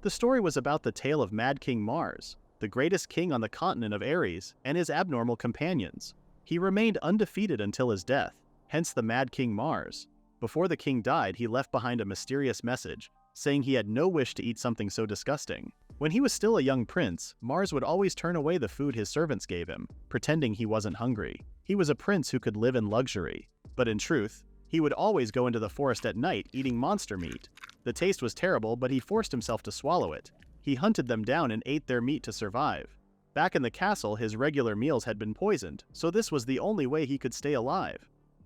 The story was about the tale of Mad King Mars, the greatest king on the continent of Ares, and his abnormal companions. He remained undefeated until his death, hence the Mad King Mars. Before the king died, he left behind a mysterious message, saying he had no wish to eat something so disgusting. When he was still a young prince, Mars would always turn away the food his servants gave him, pretending he wasn't hungry. He was a prince who could live in luxury. But in truth, he would always go into the forest at night eating monster meat. The taste was terrible, but he forced himself to swallow it. He hunted them down and ate their meat to survive. Back in the castle, his regular meals had been poisoned, so this was the only way he could stay alive.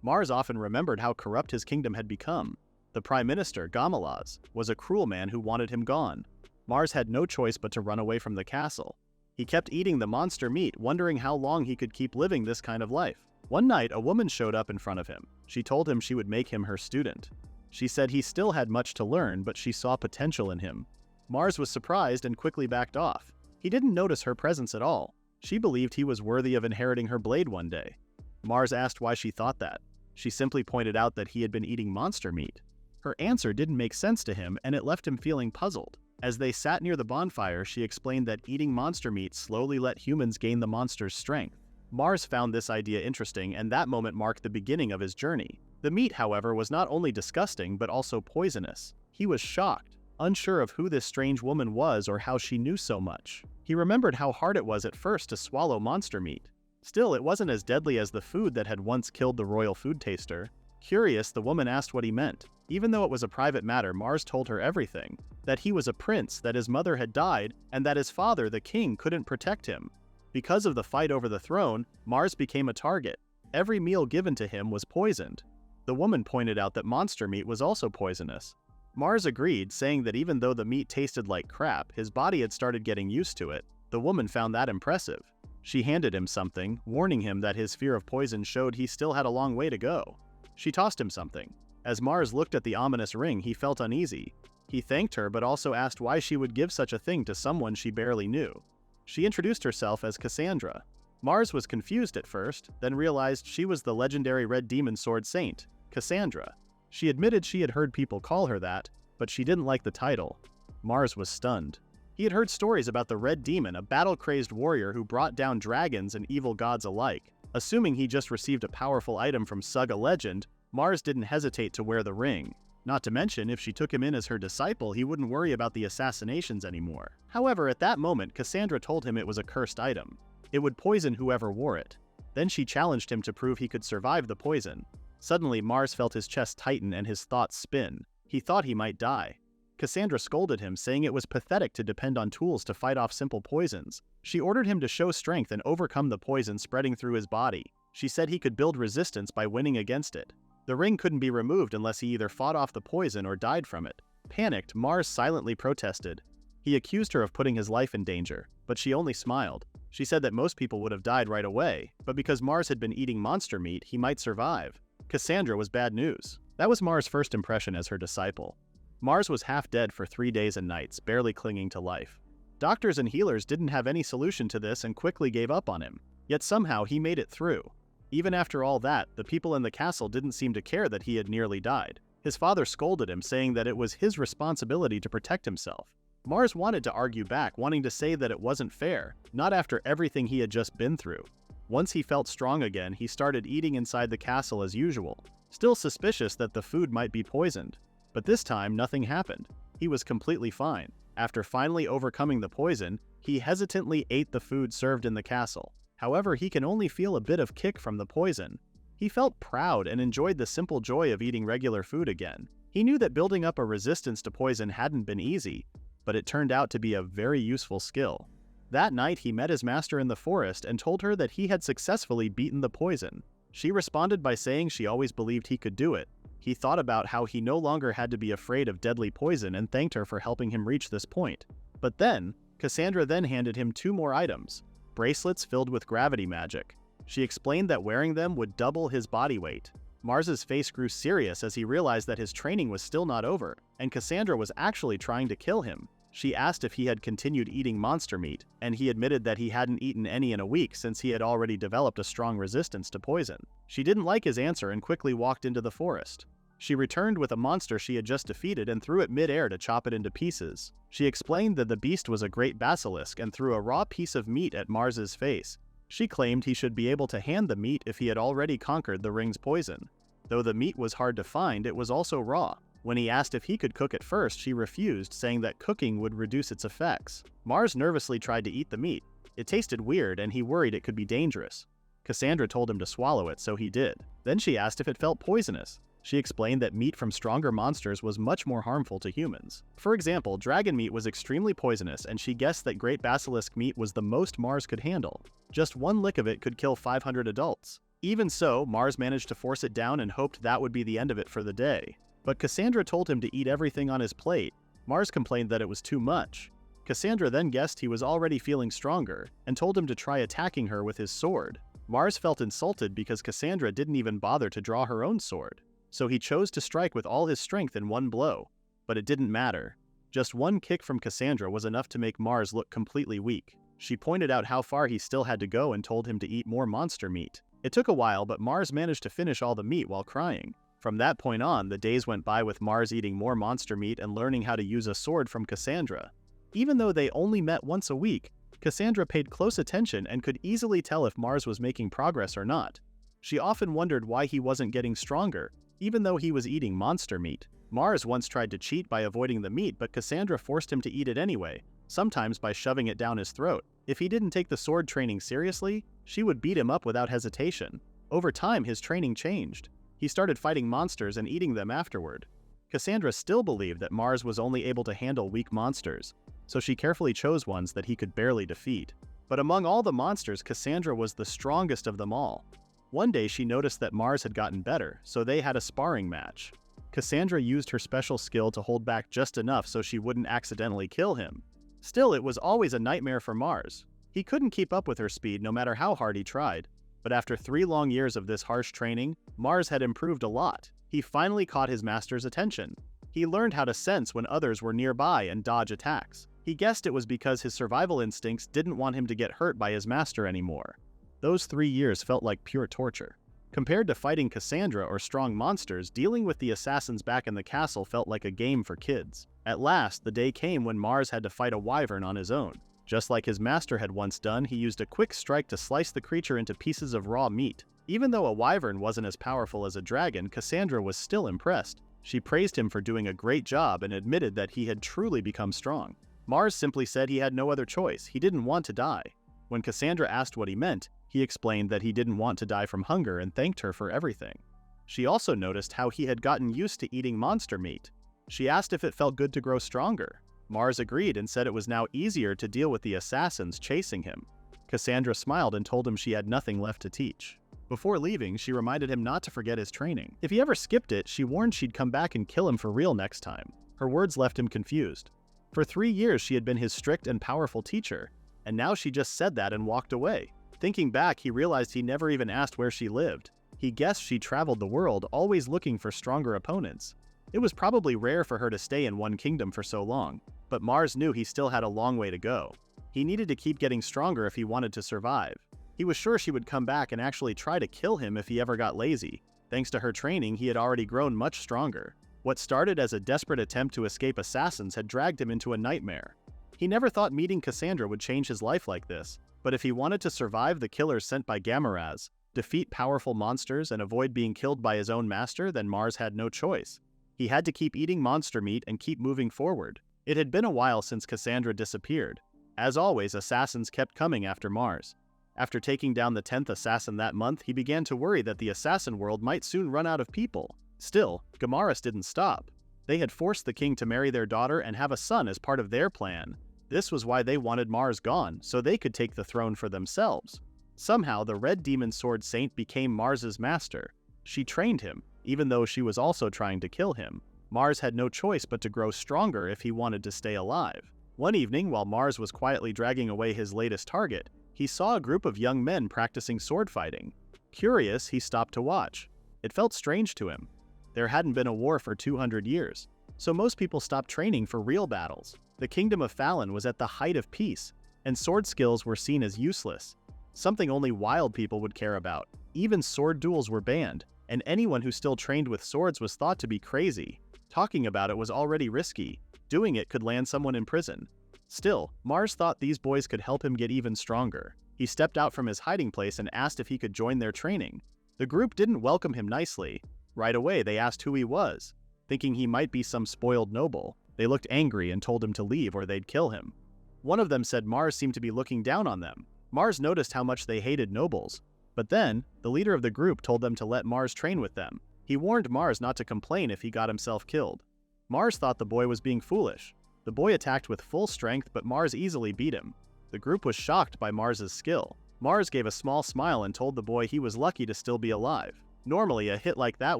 Mars often remembered how corrupt his kingdom had become. The prime minister, Gourmet, was a cruel man who wanted him gone. Mars had no choice but to run away from the castle. He kept eating the monster meat, wondering how long he could keep living this kind of life. One night, a woman showed up in front of him. She told him she would make him her student. She said he still had much to learn, but she saw potential in him. Mars was surprised and quickly backed off. He didn't notice her presence at all. She believed he was worthy of inheriting her blade one day. Mars asked why she thought that. She simply pointed out that he had been eating monster meat. Her answer didn't make sense to him, and it left him feeling puzzled. As they sat near the bonfire, she explained that eating monster meat slowly let humans gain the monster's strength. Mars found this idea interesting, and that moment marked the beginning of his journey. The meat, however, was not only disgusting but also poisonous. He was shocked, unsure of who this strange woman was or how she knew so much. He remembered how hard it was at first to swallow monster meat. Still, it wasn't as deadly as the food that had once killed the royal food taster. Curious, the woman asked what he meant. Even though it was a private matter, Mars told her everything. That he was a prince, that his mother had died, and that his father, the king, couldn't protect him. Because of the fight over the throne, Mars became a target. Every meal given to him was poisoned. The woman pointed out that monster meat was also poisonous. Mars agreed, saying that even though the meat tasted like crap, his body had started getting used to it. The woman found that impressive. She handed him something, warning him that his fear of poison showed he still had a long way to go. She tossed him something. As Mars looked at the ominous ring, he felt uneasy. He thanked her but also asked why she would give such a thing to someone she barely knew. She introduced herself as Cassandra. Mars was confused at first, then realized she was the legendary Red Demon Sword Saint, Cassandra. She admitted she had heard people call her that, but she didn't like the title. Mars was stunned. He had heard stories about the Red Demon, a battle-crazed warrior who brought down dragons and evil gods alike. Assuming he just received a powerful item from Saga Legend, Mars didn't hesitate to wear the ring. Not to mention, if she took him in as her disciple, he wouldn't worry about the assassinations anymore. However, at that moment, Cassandra told him it was a cursed item. It would poison whoever wore it. Then she challenged him to prove he could survive the poison. Suddenly, Mars felt his chest tighten and his thoughts spin. He thought he might die. Cassandra scolded him, saying it was pathetic to depend on tools to fight off simple poisons. She ordered him to show strength and overcome the poison spreading through his body. She said he could build resistance by winning against it. The ring couldn't be removed unless he either fought off the poison or died from it. Panicked, Mars silently protested. He accused her of putting his life in danger, but she only smiled. She said that most people would have died right away, but because Mars had been eating monster meat, he might survive. Cassandra was bad news. That was Mars' first impression as her disciple. Mars was half dead for 3 days and nights, barely clinging to life. Doctors and healers didn't have any solution to this and quickly gave up on him. Yet somehow he made it through. Even after all that, the people in the castle didn't seem to care that he had nearly died. His father scolded him, saying that it was his responsibility to protect himself. Mars wanted to argue back, wanting to say that it wasn't fair, not after everything he had just been through. Once he felt strong again, he started eating inside the castle as usual, still suspicious that the food might be poisoned. But this time, nothing happened. He was completely fine. After finally overcoming the poison, he hesitantly ate the food served in the castle. However, he can only feel a bit of kick from the poison. He felt proud and enjoyed the simple joy of eating regular food again. He knew that building up a resistance to poison hadn't been easy, but it turned out to be a very useful skill. That night, he met his master in the forest and told her that he had successfully beaten the poison. She responded by saying she always believed he could do it. He thought about how he no longer had to be afraid of deadly poison and thanked her for helping him reach this point. But then, Cassandra then handed him 2 more items, bracelets filled with gravity magic. She explained that wearing them would double his body weight. Mars's face grew serious as he realized that his training was still not over, and Cassandra was actually trying to kill him. She asked if he had continued eating monster meat, and he admitted that he hadn't eaten any in a week since he had already developed a strong resistance to poison. She didn't like his answer and quickly walked into the forest. She returned with a monster she had just defeated and threw it mid-air to chop it into pieces. She explained that the beast was a great basilisk and threw a raw piece of meat at Mars's face. She claimed he should be able to hand the meat if he had already conquered the ring's poison. Though the meat was hard to find, it was also raw. When he asked if he could cook it first, she refused, saying that cooking would reduce its effects. Mars nervously tried to eat the meat. It tasted weird and he worried it could be dangerous. Cassandra told him to swallow it, so he did. Then she asked if it felt poisonous. She explained that meat from stronger monsters was much more harmful to humans. For example, dragon meat was extremely poisonous, and she guessed that great basilisk meat was the most Mars could handle. Just one lick of it could kill 500 adults. Even so, Mars managed to force it down and hoped that would be the end of it for the day. But Cassandra told him to eat everything on his plate. Mars complained that it was too much. Cassandra then guessed he was already feeling stronger, and told him to try attacking her with his sword. Mars felt insulted because Cassandra didn't even bother to draw her own sword. So he chose to strike with all his strength in one blow. But it didn't matter. Just one kick from Cassandra was enough to make Mars look completely weak. She pointed out how far he still had to go and told him to eat more monster meat. It took a while, but Mars managed to finish all the meat while crying. From that point on, the days went by with Mars eating more monster meat and learning how to use a sword from Cassandra. Even though they only met once a week, Cassandra paid close attention and could easily tell if Mars was making progress or not. She often wondered why he wasn't getting stronger, even though he was eating monster meat. Mars once tried to cheat by avoiding the meat, but Cassandra forced him to eat it anyway, sometimes by shoving it down his throat. If he didn't take the sword training seriously, she would beat him up without hesitation. Over time, his training changed. He started fighting monsters and eating them afterward. Cassandra still believed that Mars was only able to handle weak monsters, so she carefully chose ones that he could barely defeat. But among all the monsters, Cassandra was the strongest of them all. One day she noticed that Mars had gotten better, so they had a sparring match. Cassandra used her special skill to hold back just enough so she wouldn't accidentally kill him. Still, it was always a nightmare for Mars. He couldn't keep up with her speed no matter how hard he tried. But after 3 long years of this harsh training, Mars had improved a lot. He finally caught his master's attention. He learned how to sense when others were nearby and dodge attacks. He guessed it was because his survival instincts didn't want him to get hurt by his master anymore. Those 3 years felt like pure torture. Compared to fighting Cassandra or strong monsters, dealing with the assassins back in the castle felt like a game for kids. At last, the day came when Mars had to fight a wyvern on his own. Just like his master had once done, he used a quick strike to slice the creature into pieces of raw meat. Even though a wyvern wasn't as powerful as a dragon, Cassandra was still impressed. She praised him for doing a great job and admitted that he had truly become strong. Mars simply said he had no other choice. He didn't want to die. When Cassandra asked what he meant, he explained that he didn't want to die from hunger and thanked her for everything. She also noticed how he had gotten used to eating monster meat. She asked if it felt good to grow stronger. Mars agreed and said it was now easier to deal with the assassins chasing him. Cassandra smiled and told him she had nothing left to teach. Before leaving, she reminded him not to forget his training. If he ever skipped it, she warned she'd come back and kill him for real next time. Her words left him confused. For 3 years, she had been his strict and powerful teacher, and now she just said that and walked away. Thinking back, he realized he never even asked where she lived. He guessed she traveled the world, always looking for stronger opponents. It was probably rare for her to stay in one kingdom for so long, but Mars knew he still had a long way to go. He needed to keep getting stronger if he wanted to survive. He was sure she would come back and actually try to kill him if he ever got lazy. Thanks to her training, he had already grown much stronger. What started as a desperate attempt to escape assassins had dragged him into a nightmare. He never thought meeting Cassandra would change his life like this, but if he wanted to survive the killers sent by Gammaraz, defeat powerful monsters, and avoid being killed by his own master, then Mars had no choice. He had to keep eating monster meat and keep moving forward. It had been a while since Cassandra disappeared. As always, assassins kept coming after Mars. After taking down the 10th assassin that month, he began to worry that the assassin world might soon run out of people. Still, Gammaraz didn't stop. They had forced the king to marry their daughter and have a son as part of their plan. This was why they wanted Mars gone, so they could take the throne for themselves. Somehow, the Red Demon Sword Saint became Mars's master. She trained him, even though she was also trying to kill him. Mars had no choice but to grow stronger if he wanted to stay alive. One evening, while Mars was quietly dragging away his latest target, he saw a group of young men practicing sword fighting. Curious, he stopped to watch. It felt strange to him. There hadn't been a war for 200 years, so most people stopped training for real battles. The kingdom of Fallon was at the height of peace, and sword skills were seen as useless, something only wild people would care about. Even sword duels were banned. and anyone who still trained with swords was thought to be crazy. Talking about it was already risky. Doing it could land someone in prison. Still, Mars thought these boys could help him get even stronger. He stepped out from his hiding place and asked if he could join their training. The group didn't welcome him nicely. Right away, they asked who he was, thinking he might be some spoiled noble. They looked angry and told him to leave or they'd kill him. One of them said Mars seemed to be looking down on them. Mars noticed how much they hated nobles. But then, the leader of the group told them to let Mars train with them. He warned Mars not to complain if he got himself killed. Mars thought the boy was being foolish. The boy attacked with full strength, but Mars easily beat him. The group was shocked by Mars's skill. Mars gave a small smile and told the boy he was lucky to still be alive. Normally, a hit like that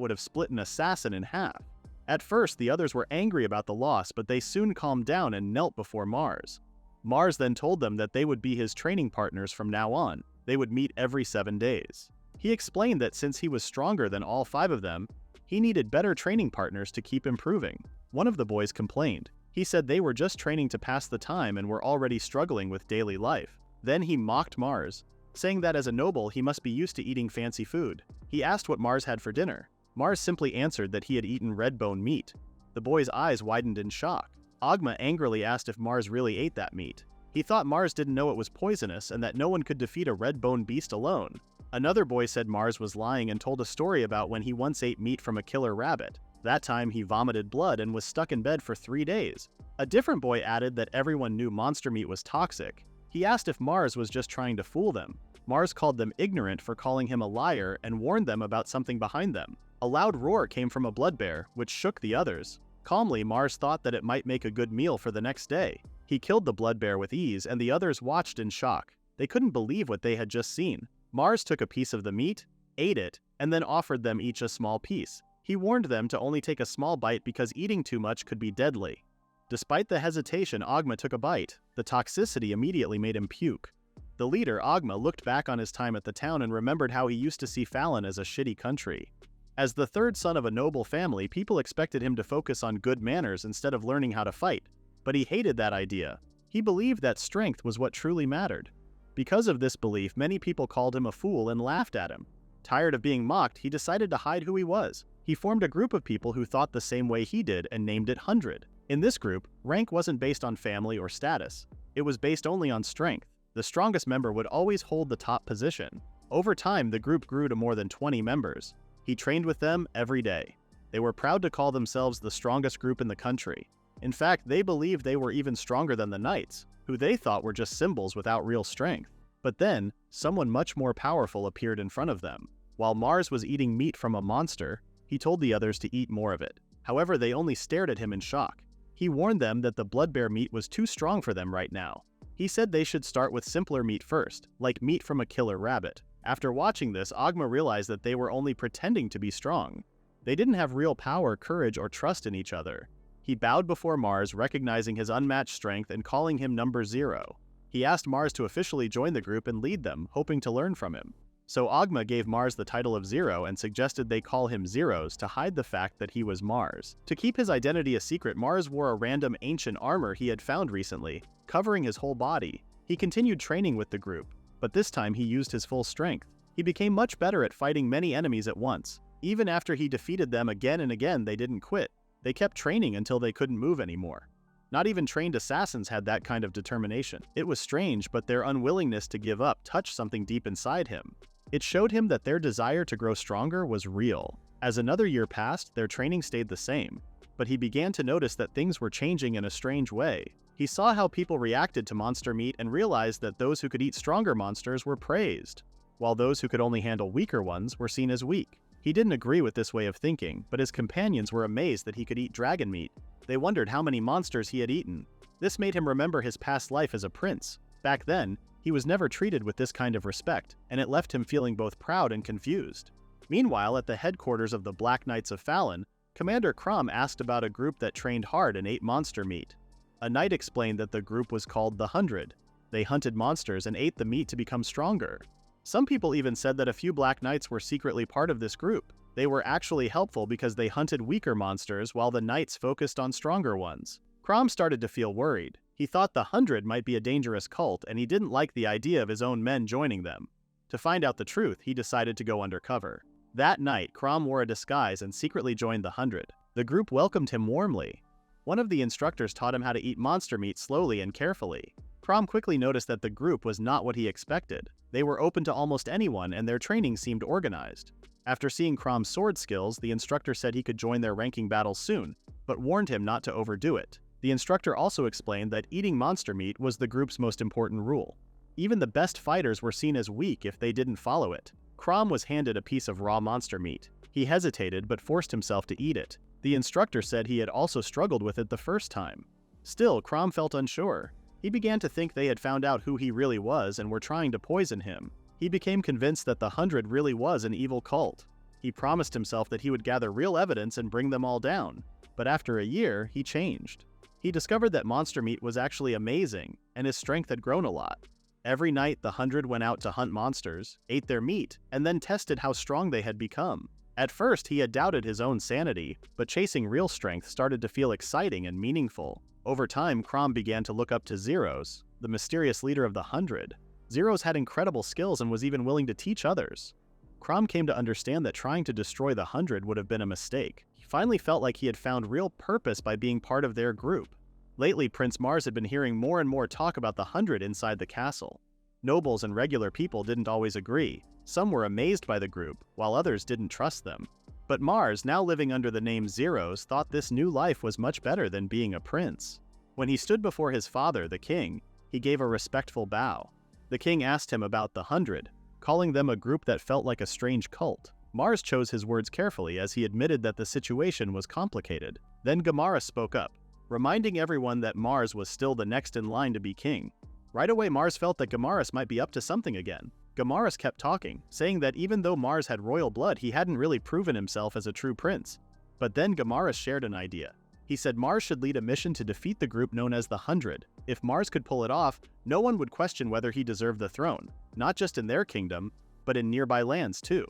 would have split an assassin in half. At first, the others were angry about the loss, but they soon calmed down and knelt before Mars. Mars then told them that they would be his training partners from now on. They would meet every 7 days. He explained that since he was stronger than all 5 of them, he needed better training partners to keep improving. One of the boys complained. He said they were just training to pass the time and were already struggling with daily life. Then he mocked Mars, saying that as a noble he must be used to eating fancy food. He asked what Mars had for dinner. Mars simply answered that he had eaten red bone meat. The boy's eyes widened in shock. Ogma angrily asked if Mars really ate that meat. He thought Mars didn't know it was poisonous and that no one could defeat a red-boned beast alone. Another boy said Mars was lying and told a story about when he once ate meat from a killer rabbit. That time he vomited blood and was stuck in bed for 3 days. A different boy added that everyone knew monster meat was toxic. He asked if Mars was just trying to fool them. Mars called them ignorant for calling him a liar and warned them about something behind them. A loud roar came from a blood bear, which shook the others. Calmly, Mars thought that it might make a good meal for the next day. He killed the blood bear with ease, and the others watched in shock. They couldn't believe what they had just seen. Mars took a piece of the meat, ate it, and then offered them each a small piece. He warned them to only take a small bite because eating too much could be deadly. Despite the hesitation, Ogma took a bite. The toxicity immediately made him puke. The leader, Ogma, looked back on his time at the town and remembered how he used to see Fallon as a shitty country. As the third son of a noble family, people expected him to focus on good manners instead of learning how to fight. But he hated that idea. He believed that strength was what truly mattered. Because of this belief, many people called him a fool and laughed at him. Tired of being mocked, he decided to hide who he was. He formed a group of people who thought the same way he did and named it 100. In this group, rank wasn't based on family or status. It was based only on strength. The strongest member would always hold the top position. Over time, the group grew to more than 20 members. He trained with them every day. They were proud to call themselves the strongest group in the country. In fact, they believed they were even stronger than the knights, who they thought were just symbols without real strength. But then, someone much more powerful appeared in front of them. While Mars was eating meat from a monster, he told the others to eat more of it. However, they only stared at him in shock. He warned them that the blood bear meat was too strong for them right now. He said they should start with simpler meat first, like meat from a killer rabbit. After watching this, Ogma realized that they were only pretending to be strong. They didn't have real power, courage, or trust in each other. He bowed before Mars, recognizing his unmatched strength and calling him number 0. He asked Mars to officially join the group and lead them, hoping to learn from him. So Ogma gave Mars the title of 0 and suggested they call him Zeros to hide the fact that he was Mars. To keep his identity a secret, Mars wore a random ancient armor he had found recently, covering his whole body. He continued training with the group, but this time he used his full strength. He became much better at fighting many enemies at once. Even after he defeated them again and again, they didn't quit. They kept training until they couldn't move anymore. Not even trained assassins had that kind of determination. It was strange, but their unwillingness to give up touched something deep inside him. It showed him that their desire to grow stronger was real. As another year passed, their training stayed the same, but he began to notice that things were changing in a strange way. He saw how people reacted to monster meat and realized that those who could eat stronger monsters were praised, while those who could only handle weaker ones were seen as weak. He didn't agree with this way of thinking, but his companions were amazed that he could eat dragon meat. They wondered how many monsters he had eaten. This made him remember his past life as a prince. Back then, he was never treated with this kind of respect, and it left him feeling both proud and confused. Meanwhile, at the headquarters of the Black Knights of Fallon, Commander Crom asked about a group that trained hard and ate monster meat. A knight explained that the group was called the 100. They hunted monsters and ate the meat to become stronger. Some people even said that a few Black Knights were secretly part of this group. They were actually helpful because they hunted weaker monsters while the knights focused on stronger ones. Crom started to feel worried. He thought the 100 might be a dangerous cult, and he didn't like the idea of his own men joining them. To find out the truth, he decided to go undercover. That night, Crom wore a disguise and secretly joined the 100. The group welcomed him warmly. One of the instructors taught him how to eat monster meat slowly and carefully. Crom quickly noticed that the group was not what he expected. They were open to almost anyone and their training seemed organized. After seeing Crom's sword skills, the instructor said he could join their ranking battles soon, but warned him not to overdo it. The instructor also explained that eating monster meat was the group's most important rule. Even the best fighters were seen as weak if they didn't follow it. Crom was handed a piece of raw monster meat. He hesitated but forced himself to eat it. The instructor said he had also struggled with it the first time. Still, Crom felt unsure. He began to think they had found out who he really was and were trying to poison him. He became convinced that the 100 really was an evil cult. He promised himself that he would gather real evidence and bring them all down. But after a year, he changed. He discovered that monster meat was actually amazing, and his strength had grown a lot. Every night, the 100 went out to hunt monsters, ate their meat, and then tested how strong they had become. At first, he had doubted his own sanity, but chasing real strength started to feel exciting and meaningful. Over time, Crom began to look up to Zeros, the mysterious leader of the 100. Zeros had incredible skills and was even willing to teach others. Crom came to understand that trying to destroy the 100 would have been a mistake. He finally felt like he had found real purpose by being part of their group. Lately, Prince Mars had been hearing more and more talk about the 100 inside the castle. Nobles and regular people didn't always agree. Some were amazed by the group, while others didn't trust them. But Mars, now living under the name Zeros, thought this new life was much better than being a prince. When he stood before his father, the king, he gave a respectful bow. The king asked him about the 100, calling them a group that felt like a strange cult. Mars chose his words carefully as he admitted that the situation was complicated. Then Gamara spoke up, reminding everyone that Mars was still the next in line to be king. Right away, Mars felt that Gamaris might be up to something again. Gamaris kept talking, saying that even though Mars had royal blood, he hadn't really proven himself as a true prince. But then Gamaris shared an idea. He said Mars should lead a mission to defeat the group known as the 100. If Mars could pull it off, no one would question whether he deserved the throne, not just in their kingdom, but in nearby lands too.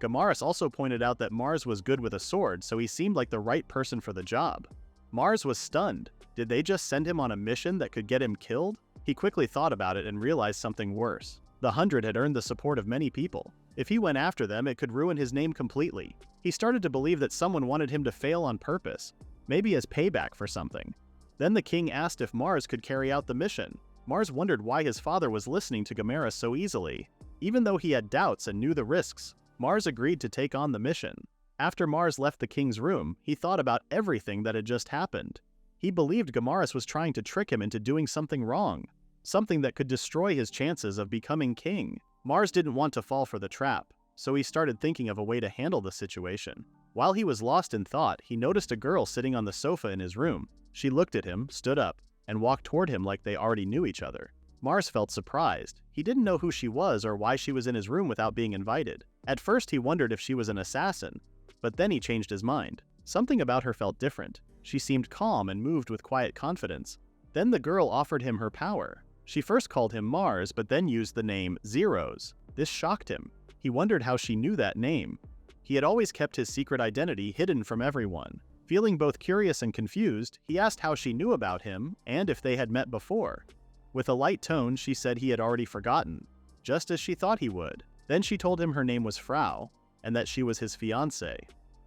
Gamaris also pointed out that Mars was good with a sword, so he seemed like the right person for the job. Mars was stunned. Did they just send him on a mission that could get him killed? He quickly thought about it and realized something worse. The 100 had earned the support of many people. If he went after them, it could ruin his name completely. He started to believe that someone wanted him to fail on purpose, maybe as payback for something. Then the king asked if Mars could carry out the mission. Mars wondered why his father was listening to Gamera so easily. Even though he had doubts and knew the risks, Mars agreed to take on the mission. After Mars left the king's room, he thought about everything that had just happened. He believed Gamaris was trying to trick him into doing something wrong, something that could destroy his chances of becoming king. Mars didn't want to fall for the trap, so he started thinking of a way to handle the situation. While he was lost in thought, he noticed a girl sitting on the sofa in his room. She looked at him, stood up, and walked toward him like they already knew each other. Mars felt surprised. He didn't know who she was or why she was in his room without being invited. At first, he wondered if she was an assassin, but then he changed his mind. Something about her felt different. She seemed calm and moved with quiet confidence. Then the girl offered him her power. She first called him Mars, but then used the name Zeros. This shocked him. He wondered how she knew that name. He had always kept his secret identity hidden from everyone. Feeling both curious and confused, he asked how she knew about him and if they had met before. With a light tone, she said he had already forgotten, just as she thought he would. Then she told him her name was Frau, and that she was his fiancée.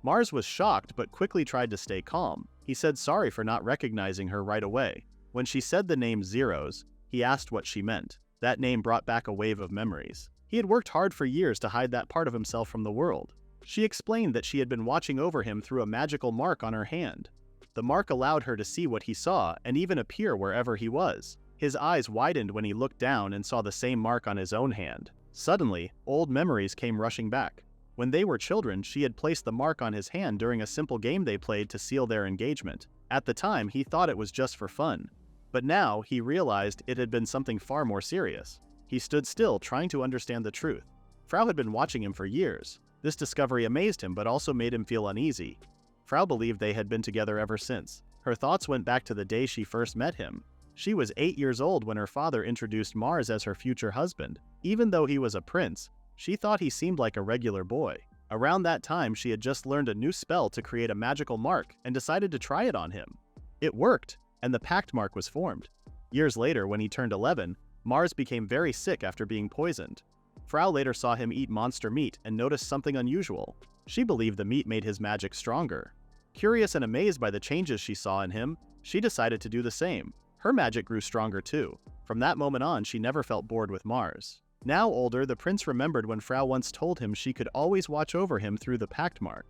Mars was shocked but quickly tried to stay calm. He said sorry for not recognizing her right away. When she said the name Zeros, he asked what she meant. That name brought back a wave of memories. He had worked hard for years to hide that part of himself from the world. She explained that she had been watching over him through a magical mark on her hand. The mark allowed her to see what he saw and even appear wherever he was. His eyes widened when he looked down and saw the same mark on his own hand. Suddenly, old memories came rushing back. When they were children, she had placed the mark on his hand during a simple game they played to seal their engagement. At the time, he thought it was just for fun. But now, he realized it had been something far more serious. He stood still, trying to understand the truth. Frau had been watching him for years. This discovery amazed him but also made him feel uneasy. Frau believed they had been together ever since. Her thoughts went back to the day she first met him. She was 8 years old when her father introduced Mars as her future husband. Even though he was a prince, she thought he seemed like a regular boy. Around that time, she had just learned a new spell to create a magical mark and decided to try it on him. It worked, and the pact mark was formed. Years later, when he turned 11, Mars became very sick after being poisoned. Frau later saw him eat monster meat and noticed something unusual. She believed the meat made his magic stronger. Curious and amazed by the changes she saw in him, she decided to do the same. Her magic grew stronger too. From that moment on, she never felt bored with Mars. Now older, the prince remembered when Frau once told him she could always watch over him through the pact mark.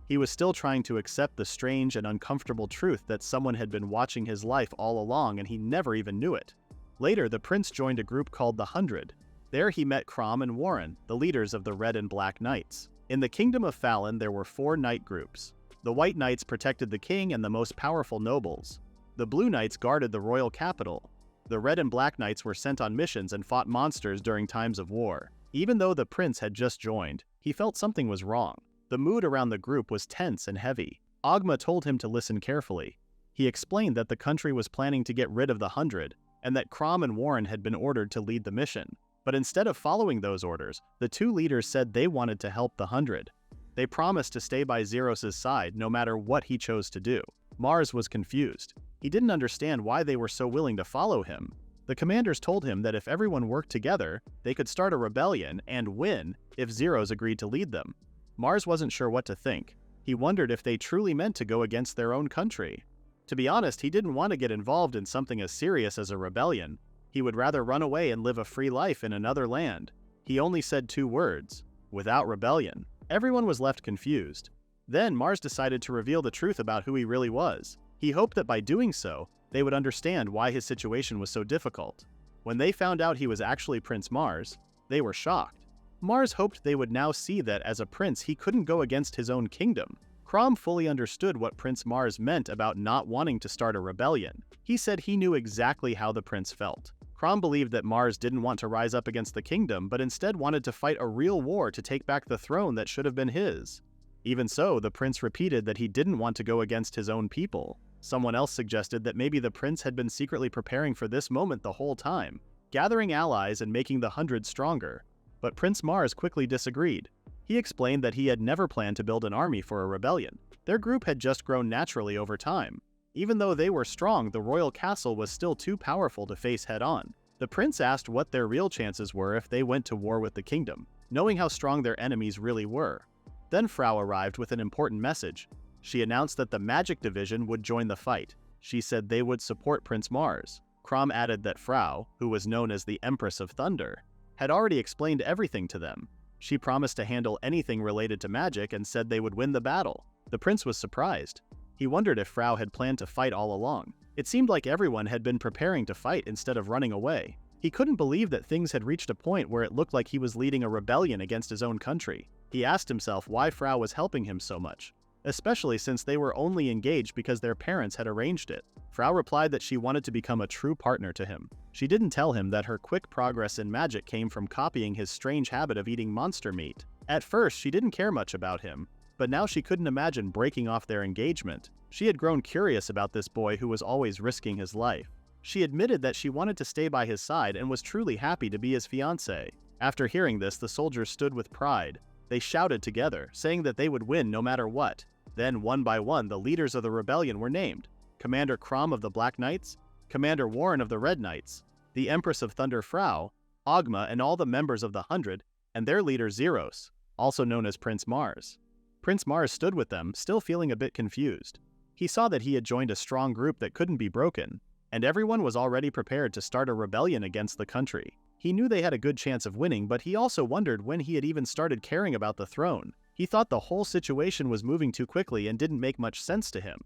He was still trying to accept the strange and uncomfortable truth that someone had been watching his life all along and he never even knew it. Later, the prince joined a group called the 100. There he met Crom and Warren, the leaders of the Red and Black Knights. In the Kingdom of Fallon, there were 4 knight groups. The White Knights protected the king and the most powerful nobles. The Blue Knights guarded the royal capital. The Red and Black Knights were sent on missions and fought monsters during times of war. Even though the prince had just joined, he felt something was wrong. The mood around the group was tense and heavy. Ogma told him to listen carefully. He explained that the country was planning to get rid of the 100, and that Crom and Warren had been ordered to lead the mission. But instead of following those orders, the 2 leaders said they wanted to help the 100. They promised to stay by Zeros's side no matter what he chose to do. Mars was confused. He didn't understand why they were so willing to follow him. The commanders told him that if everyone worked together, they could start a rebellion and win if Zeros agreed to lead them. Mars wasn't sure what to think. He wondered if they truly meant to go against their own country. To be honest, he didn't want to get involved in something as serious as a rebellion. He would rather run away and live a free life in another land. He only said 2 words: without rebellion. Everyone was left confused. Then Mars decided to reveal the truth about who he really was. He hoped that by doing so, they would understand why his situation was so difficult. When they found out he was actually Prince Mars, they were shocked. Mars hoped they would now see that as a prince he couldn't go against his own kingdom. Crom fully understood what Prince Mars meant about not wanting to start a rebellion. He said he knew exactly how the prince felt. Crom believed that Mars didn't want to rise up against the kingdom, but instead wanted to fight a real war to take back the throne that should have been his. Even so, the prince repeated that he didn't want to go against his own people. Someone else suggested that maybe the prince had been secretly preparing for this moment the whole time, gathering allies and making the 100 stronger. But Prince Mars quickly disagreed. He explained that he had never planned to build an army for a rebellion. Their group had just grown naturally over time. Even though they were strong, the royal castle was still too powerful to face head-on. The prince asked what their real chances were if they went to war with the kingdom, knowing how strong their enemies really were. Then Frau arrived with an important message. She announced that the magic division would join the fight. She said they would support Prince Mars. Crom added that Frau, who was known as the Empress of Thunder, had already explained everything to them. She promised to handle anything related to magic and said they would win the battle. The prince was surprised. He wondered if Frau had planned to fight all along. It seemed like everyone had been preparing to fight instead of running away. He couldn't believe that things had reached a point where it looked like he was leading a rebellion against his own country. He asked himself why Frau was helping him so much, especially since they were only engaged because their parents had arranged it. Frau replied that she wanted to become a true partner to him. She didn't tell him that her quick progress in magic came from copying his strange habit of eating monster meat. At first, she didn't care much about him, but now she couldn't imagine breaking off their engagement. She had grown curious about this boy who was always risking his life. She admitted that she wanted to stay by his side and was truly happy to be his fiancé. After hearing this, the soldiers stood with pride. They shouted together, saying that they would win no matter what. Then, one by one, the leaders of the rebellion were named: Commander Crom of the Black Knights, Commander Warren of the Red Knights, the Empress of Thunder Frau, Ogma, and all the members of the 100, and their leader Zeros, also known as Prince Mars. Prince Mars stood with them, still feeling a bit confused. He saw that he had joined a strong group that couldn't be broken, and everyone was already prepared to start a rebellion against the country. He knew they had a good chance of winning, but he also wondered when he had even started caring about the throne. He thought the whole situation was moving too quickly and didn't make much sense to him.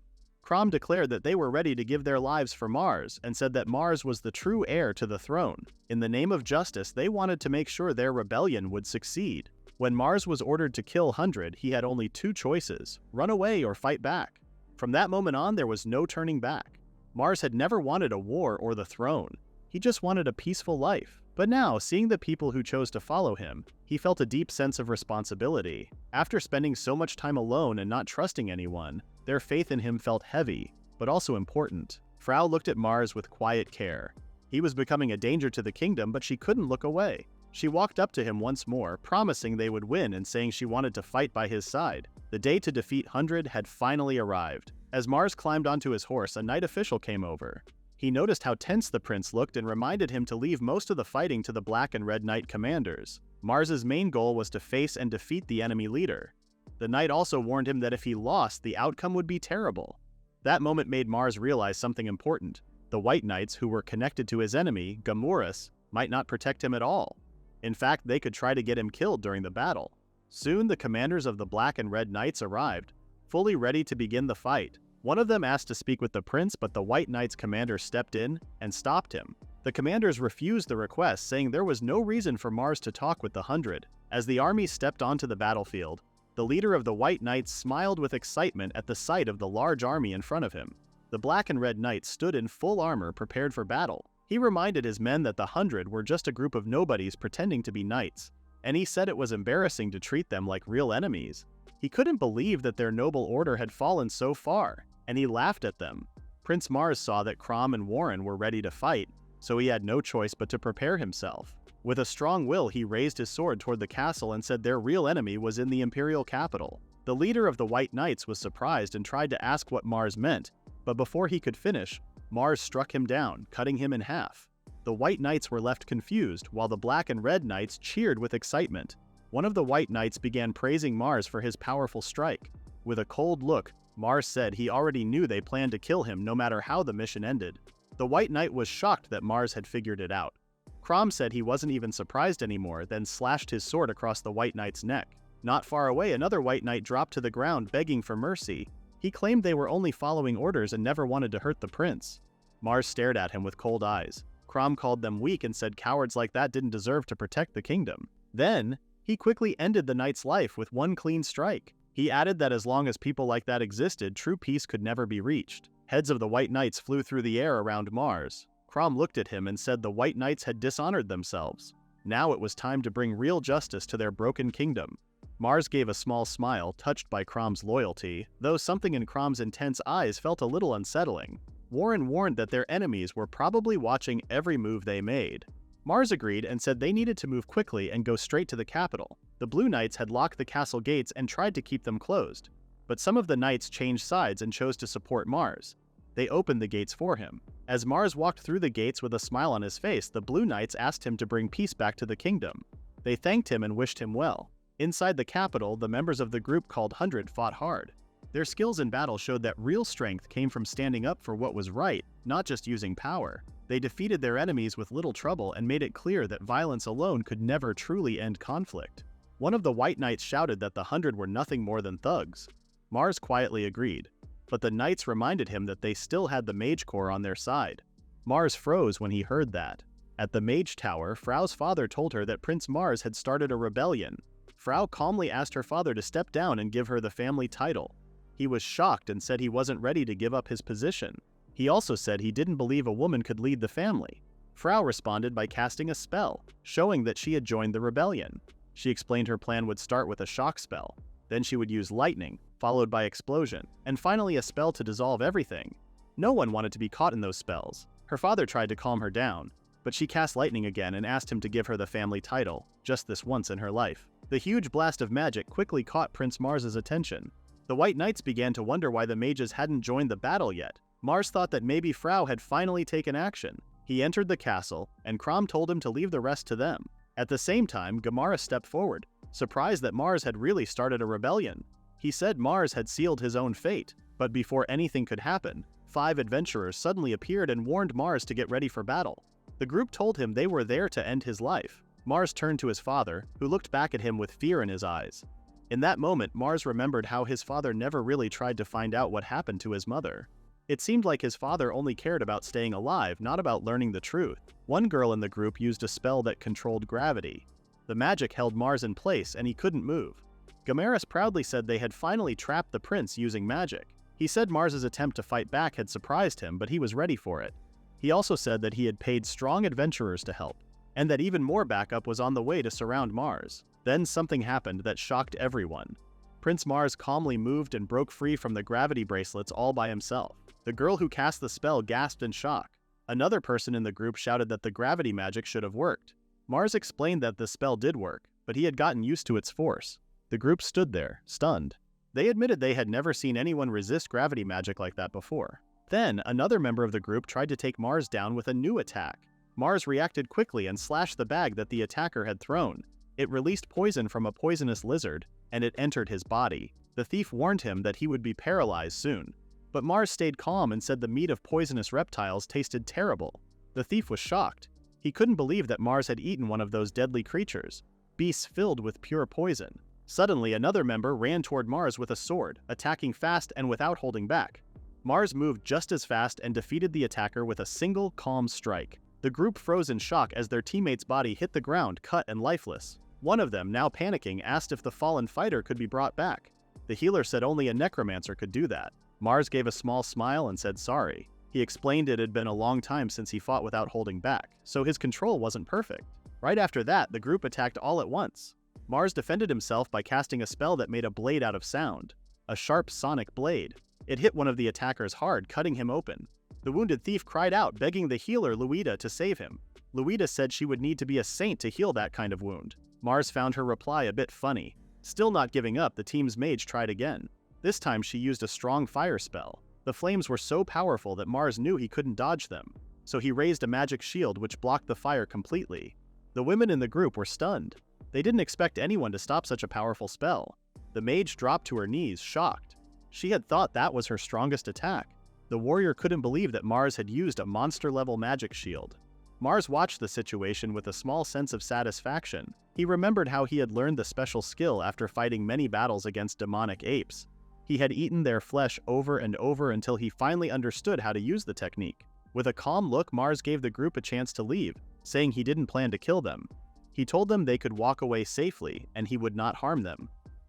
Crom declared that they were ready to give their lives for Mars and said that Mars was the true heir to the throne. In the name of justice, they wanted to make sure their rebellion would succeed. When Mars was ordered to kill 100, he had only 2 choices: run away or fight back. From that moment on, there was no turning back. Mars had never wanted a war or the throne. He just wanted a peaceful life. But now, seeing the people who chose to follow him, he felt a deep sense of responsibility. After spending so much time alone and not trusting anyone, their faith in him felt heavy, but also important. Frau looked at Mars with quiet care. He was becoming a danger to the kingdom, but she couldn't look away. She walked up to him once more, promising they would win and saying she wanted to fight by his side. The day to defeat 100 had finally arrived. As Mars climbed onto his horse, a knight official came over. He noticed how tense the prince looked and reminded him to leave most of the fighting to the Black and Red Knight commanders. Mars's main goal was to face and defeat the enemy leader. The knight also warned him that if he lost, the outcome would be terrible. That moment made Mars realize something important. The White Knights, who were connected to his enemy, Gourmet, might not protect him at all. In fact, they could try to get him killed during the battle. Soon, the commanders of the Black and Red Knights arrived, fully ready to begin the fight. One of them asked to speak with the prince, but the White Knight's commander stepped in and stopped him. The commanders refused the request, saying there was no reason for Mars to talk with the 100. As the army stepped onto the battlefield, the leader of the White Knights smiled with excitement at the sight of the large army in front of him. The Black and Red Knight stood in full armor, prepared for battle. He reminded his men that the 100 were just a group of nobodies pretending to be knights, and he said it was embarrassing to treat them like real enemies. He couldn't believe that their noble order had fallen so far, and he laughed at them. Prince Mars saw that Frau and Warren were ready to fight, so he had no choice but to prepare himself. With a strong will, he raised his sword toward the castle and said their real enemy was in the imperial capital. The leader of the White Knights was surprised and tried to ask what Mars meant, but before he could finish, Mars struck him down, cutting him in half. The White Knights were left confused, while the Black and Red Knights cheered with excitement. One of the White Knights began praising Mars for his powerful strike. With a cold look, Mars said he already knew they planned to kill him no matter how the mission ended. The White Knight was shocked that Mars had figured it out. Frau said he wasn't even surprised anymore, then slashed his sword across the White Knight's neck. Not far away, another White Knight dropped to the ground begging for mercy. He claimed they were only following orders and never wanted to hurt the prince. Mars stared at him with cold eyes. Frau called them weak and said cowards like that didn't deserve to protect the kingdom. Then, he quickly ended the knight's life with one clean strike. He added that as long as people like that existed, true peace could never be reached. Heads of the White Knights flew through the air around Mars. Frau looked at him and said the White Knights had dishonored themselves. Now it was time to bring real justice to their broken kingdom. Mars gave a small smile, touched by Frau's loyalty, though something in Frau's intense eyes felt a little unsettling. Warren warned that their enemies were probably watching every move they made. Mars agreed and said they needed to move quickly and go straight to the capital. The Blue Knights had locked the castle gates and tried to keep them closed, but some of the knights changed sides and chose to support Mars. They opened the gates for him. As Mars walked through the gates with a smile on his face, the Blue Knights asked him to bring peace back to the kingdom. They thanked him and wished him well. Inside the capital, the members of the group called 100 fought hard. Their skills in battle showed that real strength came from standing up for what was right, not just using power. They defeated their enemies with little trouble and made it clear that violence alone could never truly end conflict. One of the White Knights shouted that the 100 were nothing more than thugs. Mars quietly agreed, but the knights reminded him that they still had the Mage Corps on their side. Mars froze when he heard that. At the Mage Tower, Frau's father told her that Prince Mars had started a rebellion. Frau calmly asked her father to step down and give her the family title. He was shocked and said he wasn't ready to give up his position. He also said he didn't believe a woman could lead the family. Frau responded by casting a spell, showing that she had joined the rebellion. She explained her plan would start with a shock spell. Then she would use lightning, followed by explosion, and finally a spell to dissolve everything. No one wanted to be caught in those spells. Her father tried to calm her down, but she cast lightning again and asked him to give her the family title, just this once in her life. The huge blast of magic quickly caught Prince Mars's attention. The White Knights began to wonder why the mages hadn't joined the battle yet. Mars thought that maybe Frau had finally taken action. He entered the castle, and Frau told him to leave the rest to them. At the same time, Gourmet stepped forward, surprised that Mars had really started a rebellion. He said Mars had sealed his own fate, but before anything could happen, 5 adventurers suddenly appeared and warned Mars to get ready for battle. The group told him they were there to end his life. Mars turned to his father, who looked back at him with fear in his eyes. In that moment, Mars remembered how his father never really tried to find out what happened to his mother. It seemed like his father only cared about staying alive, not about learning the truth. One girl in the group used a spell that controlled gravity. The magic held Mars in place and he couldn't move. Gourmet proudly said they had finally trapped the prince using magic. He said Mars's attempt to fight back had surprised him, but he was ready for it. He also said that he had paid strong adventurers to help, and that even more backup was on the way to surround Mars. Then something happened that shocked everyone. Prince Mars calmly moved and broke free from the gravity bracelets all by himself. The girl who cast the spell gasped in shock. Another person in the group shouted that the gravity magic should have worked. Mars explained that the spell did work, but he had gotten used to its force. The group stood there, stunned. They admitted they had never seen anyone resist gravity magic like that before. Then, another member of the group tried to take Mars down with a new attack. Mars reacted quickly and slashed the bag that the attacker had thrown. It released poison from a poisonous lizard, and it entered his body. The thief warned him that he would be paralyzed soon. But Mars stayed calm and said the meat of poisonous reptiles tasted terrible. The thief was shocked. He couldn't believe that Mars had eaten one of those deadly creatures, beasts filled with pure poison. Suddenly, another member ran toward Mars with a sword, attacking fast and without holding back. Mars moved just as fast and defeated the attacker with a single, calm strike. The group froze in shock as their teammate's body hit the ground, cut and lifeless. One of them, now panicking, asked if the fallen fighter could be brought back. The healer said only a necromancer could do that. Mars gave a small smile and said sorry. He explained it had been a long time since he fought without holding back, so his control wasn't perfect. Right after that, the group attacked all at once. Mars defended himself by casting a spell that made a blade out of sound. A sharp sonic blade. It hit one of the attackers hard, cutting him open. The wounded thief cried out, begging the healer, Luida, to save him. Luida said she would need to be a saint to heal that kind of wound. Mars found her reply a bit funny. Still not giving up, the team's mage tried again. This time she used a strong fire spell. The flames were so powerful that Mars knew he couldn't dodge them, so he raised a magic shield which blocked the fire completely. The women in the group were stunned. They didn't expect anyone to stop such a powerful spell. The mage dropped to her knees, shocked. She had thought that was her strongest attack. The warrior couldn't believe that Mars had used a monster-level magic shield. Mars watched the situation with a small sense of satisfaction. He remembered how he had learned the special skill after fighting many battles against demonic apes. He had eaten their flesh over and over until he finally understood how to use the technique. With a calm look, Mars gave the group a chance to leave, saying he didn't plan to kill them. He told them they could walk away safely and he would not harm them.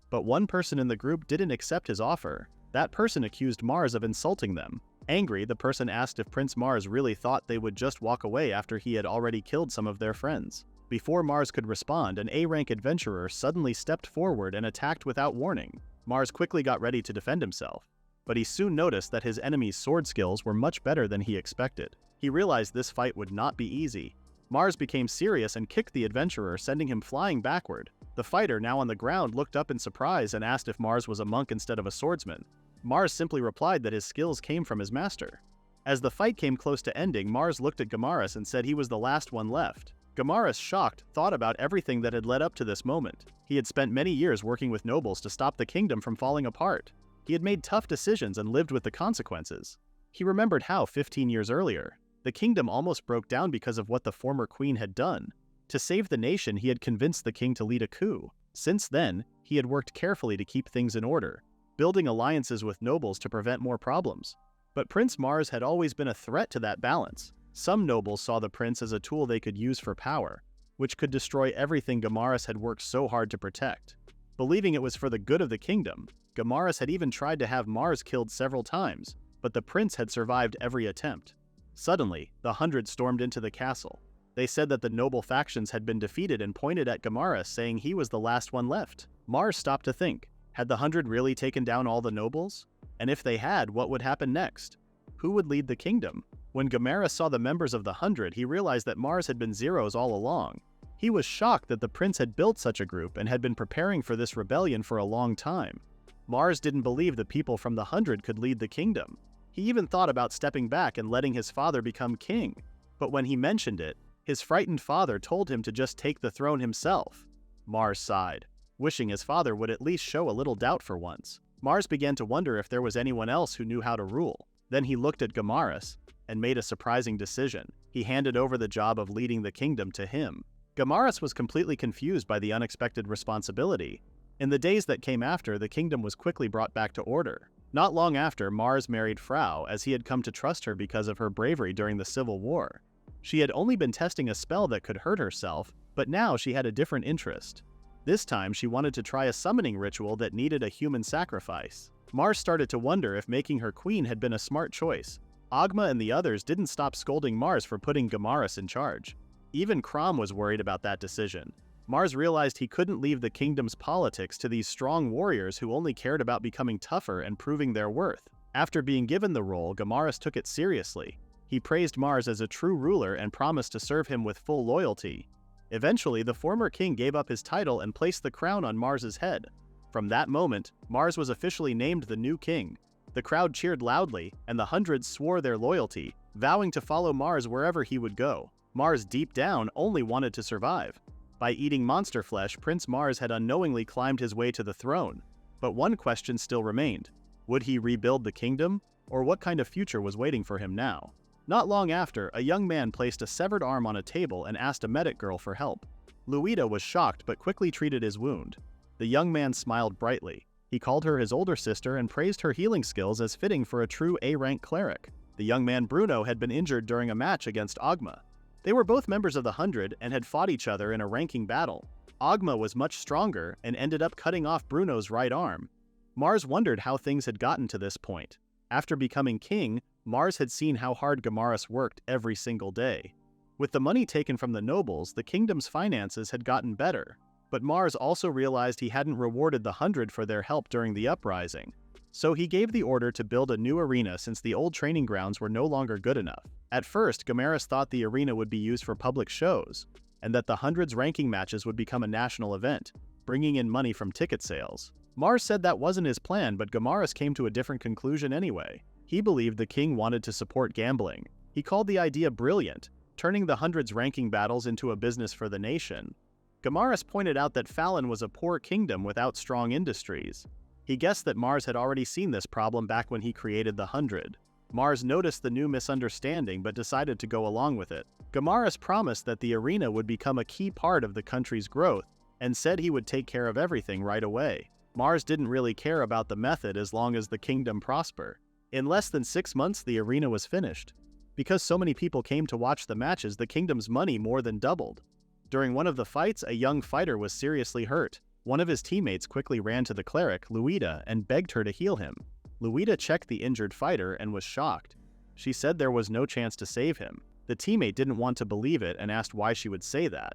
But one person in the group didn't accept his offer. That person accused Mars of insulting them. Angry, the person asked if Prince Mars really thought they would just walk away after he had already killed some of their friends. Before Mars could respond, an A-rank adventurer suddenly stepped forward and attacked without warning. Mars quickly got ready to defend himself, but he soon noticed that his enemy's sword skills were much better than he expected. He realized this fight would not be easy. Mars became serious and kicked the adventurer, sending him flying backward. The fighter, now on the ground, looked up in surprise and asked if Mars was a monk instead of a swordsman. Mars simply replied that his skills came from his master. As the fight came close to ending, Mars looked at Gourmet and said he was the last one left. Gourmet, shocked, thought about everything that had led up to this moment. He had spent many years working with nobles to stop the kingdom from falling apart. He had made tough decisions and lived with the consequences. He remembered how, 15 years earlier, the kingdom almost broke down because of what the former queen had done. To save the nation, he had convinced the king to lead a coup. Since then, he had worked carefully to keep things in order, building alliances with nobles to prevent more problems. But Prince Mars had always been a threat to that balance. Some nobles saw the prince as a tool they could use for power, which could destroy everything Gourmet had worked so hard to protect. Believing it was for the good of the kingdom, Gourmet had even tried to have Mars killed several times, but the prince had survived every attempt. Suddenly, the 100 stormed into the castle. They said that the noble factions had been defeated and pointed at Gourmet, saying he was the last one left. Mars stopped to think. Had the 100 really taken down all the nobles? And if they had, what would happen next? Who would lead the kingdom? When Gourmet saw the members of the 100, he realized that Mars had been zeros all along. He was shocked that the prince had built such a group and had been preparing for this rebellion for a long time. Mars didn't believe the people from the 100 could lead the kingdom. He even thought about stepping back and letting his father become king. But when he mentioned it, his frightened father told him to just take the throne himself. Mars sighed, wishing his father would at least show a little doubt for once. Mars began to wonder if there was anyone else who knew how to rule. Then he looked at Gourmet and made a surprising decision. He handed over the job of leading the kingdom to him. Gourmet was completely confused by the unexpected responsibility. In the days that came after, the kingdom was quickly brought back to order. Not long after, Mars married Frau, as he had come to trust her because of her bravery during the Civil War. She had only been testing a spell that could hurt herself, but now she had a different interest. This time, she wanted to try a summoning ritual that needed a human sacrifice. Mars started to wonder if making her queen had been a smart choice. Agma and the others didn't stop scolding Mars for putting Gourmet in charge. Even Crom was worried about that decision. Mars realized he couldn't leave the kingdom's politics to these strong warriors who only cared about becoming tougher and proving their worth. After being given the role, Gourmet took it seriously. He praised Mars as a true ruler and promised to serve him with full loyalty. Eventually, the former king gave up his title and placed the crown on Mars's head. From that moment, Mars was officially named the new king. The crowd cheered loudly, and the hundreds swore their loyalty, vowing to follow Mars wherever he would go. Mars deep down only wanted to survive. By eating monster flesh, Prince Mars had unknowingly climbed his way to the throne. But one question still remained. Would he rebuild the kingdom, or what kind of future was waiting for him now? Not long after, a young man placed a severed arm on a table and asked a medic girl for help. Luida was shocked but quickly treated his wound. The young man smiled brightly. He called her his older sister and praised her healing skills as fitting for a true A-rank cleric. The young man Bruno had been injured during a match against Ogma. They were both members of the 100 and had fought each other in a ranking battle. Ogma was much stronger and ended up cutting off Bruno's right arm. Mars wondered how things had gotten to this point. After becoming king, Mars had seen how hard Gourmet worked every single day. With the money taken from the nobles, the kingdom's finances had gotten better. But Mars also realized he hadn't rewarded the 100 for their help during the Uprising. So he gave the order to build a new arena since the old training grounds were no longer good enough. At first, Gourmet thought the arena would be used for public shows, and that the 100's ranking matches would become a national event, bringing in money from ticket sales. Mars said that wasn't his plan, but Gourmet came to a different conclusion anyway. He believed the king wanted to support gambling. He called the idea brilliant, turning the 100's ranking battles into a business for the nation. Gourmet pointed out that Fallon was a poor kingdom without strong industries. He guessed that Mars had already seen this problem back when he created the 100. Mars noticed the new misunderstanding but decided to go along with it. Gourmet promised that the arena would become a key part of the country's growth and said he would take care of everything right away. Mars didn't really care about the method as long as the kingdom prospered. In less than 6 months, the arena was finished. Because so many people came to watch the matches, the kingdom's money more than doubled. During one of the fights, a young fighter was seriously hurt. One of his teammates quickly ran to the cleric, Luida, and begged her to heal him. Luida checked the injured fighter and was shocked. She said there was no chance to save him. The teammate didn't want to believe it and asked why she would say that.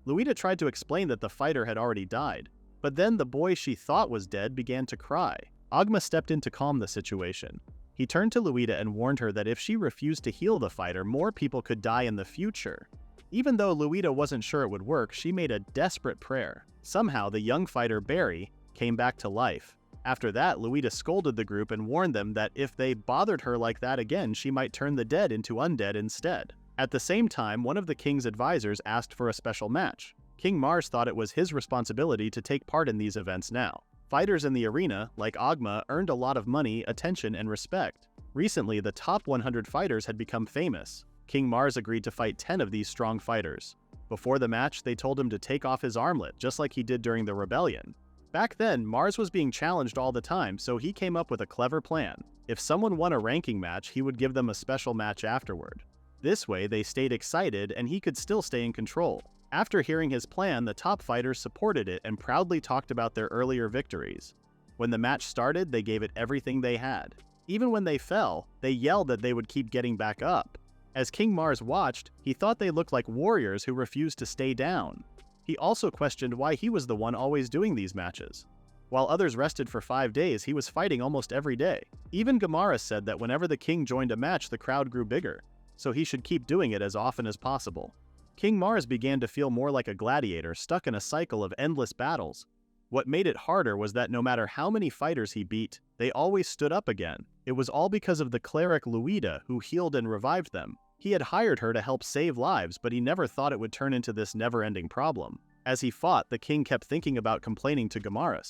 Luida tried to explain that the fighter had already died. But then the boy she thought was dead began to cry. Ogma stepped in to calm the situation. He turned to Luida and warned her that if she refused to heal the fighter, more people could die in the future. Even though Luida wasn't sure it would work, she made a desperate prayer. Somehow, the young fighter, Barry, came back to life. After that, Luida scolded the group and warned them that if they bothered her like that again, she might turn the dead into undead instead. At the same time, one of the king's advisors asked for a special match. King Mars thought it was his responsibility to take part in these events now. Fighters in the arena, like Ogma, earned a lot of money, attention, and respect. Recently, the top 100 fighters had become famous. King Mars agreed to fight 10 of these strong fighters. Before the match, they told him to take off his armlet, just like he did during the rebellion. Back then, Mars was being challenged all the time, so he came up with a clever plan. If someone won a ranking match, he would give them a special match afterward. This way, they stayed excited and he could still stay in control. After hearing his plan, the top fighters supported it and proudly talked about their earlier victories. When the match started, they gave it everything they had. Even when they fell, they yelled that they would keep getting back up. As King Mars watched, he thought they looked like warriors who refused to stay down. He also questioned why he was the one always doing these matches. While others rested for 5 days, he was fighting almost every day. Even Gourmet said that whenever the king joined a match, the crowd grew bigger, so he should keep doing it as often as possible. King Mars began to feel more like a gladiator stuck in a cycle of endless battles. What made it harder was that no matter how many fighters he beat, they always stood up again. It was all because of the cleric Luida, who healed and revived them. He had hired her to help save lives, but he never thought it would turn into this never-ending problem. As he fought, the king kept thinking about complaining to Gourmet.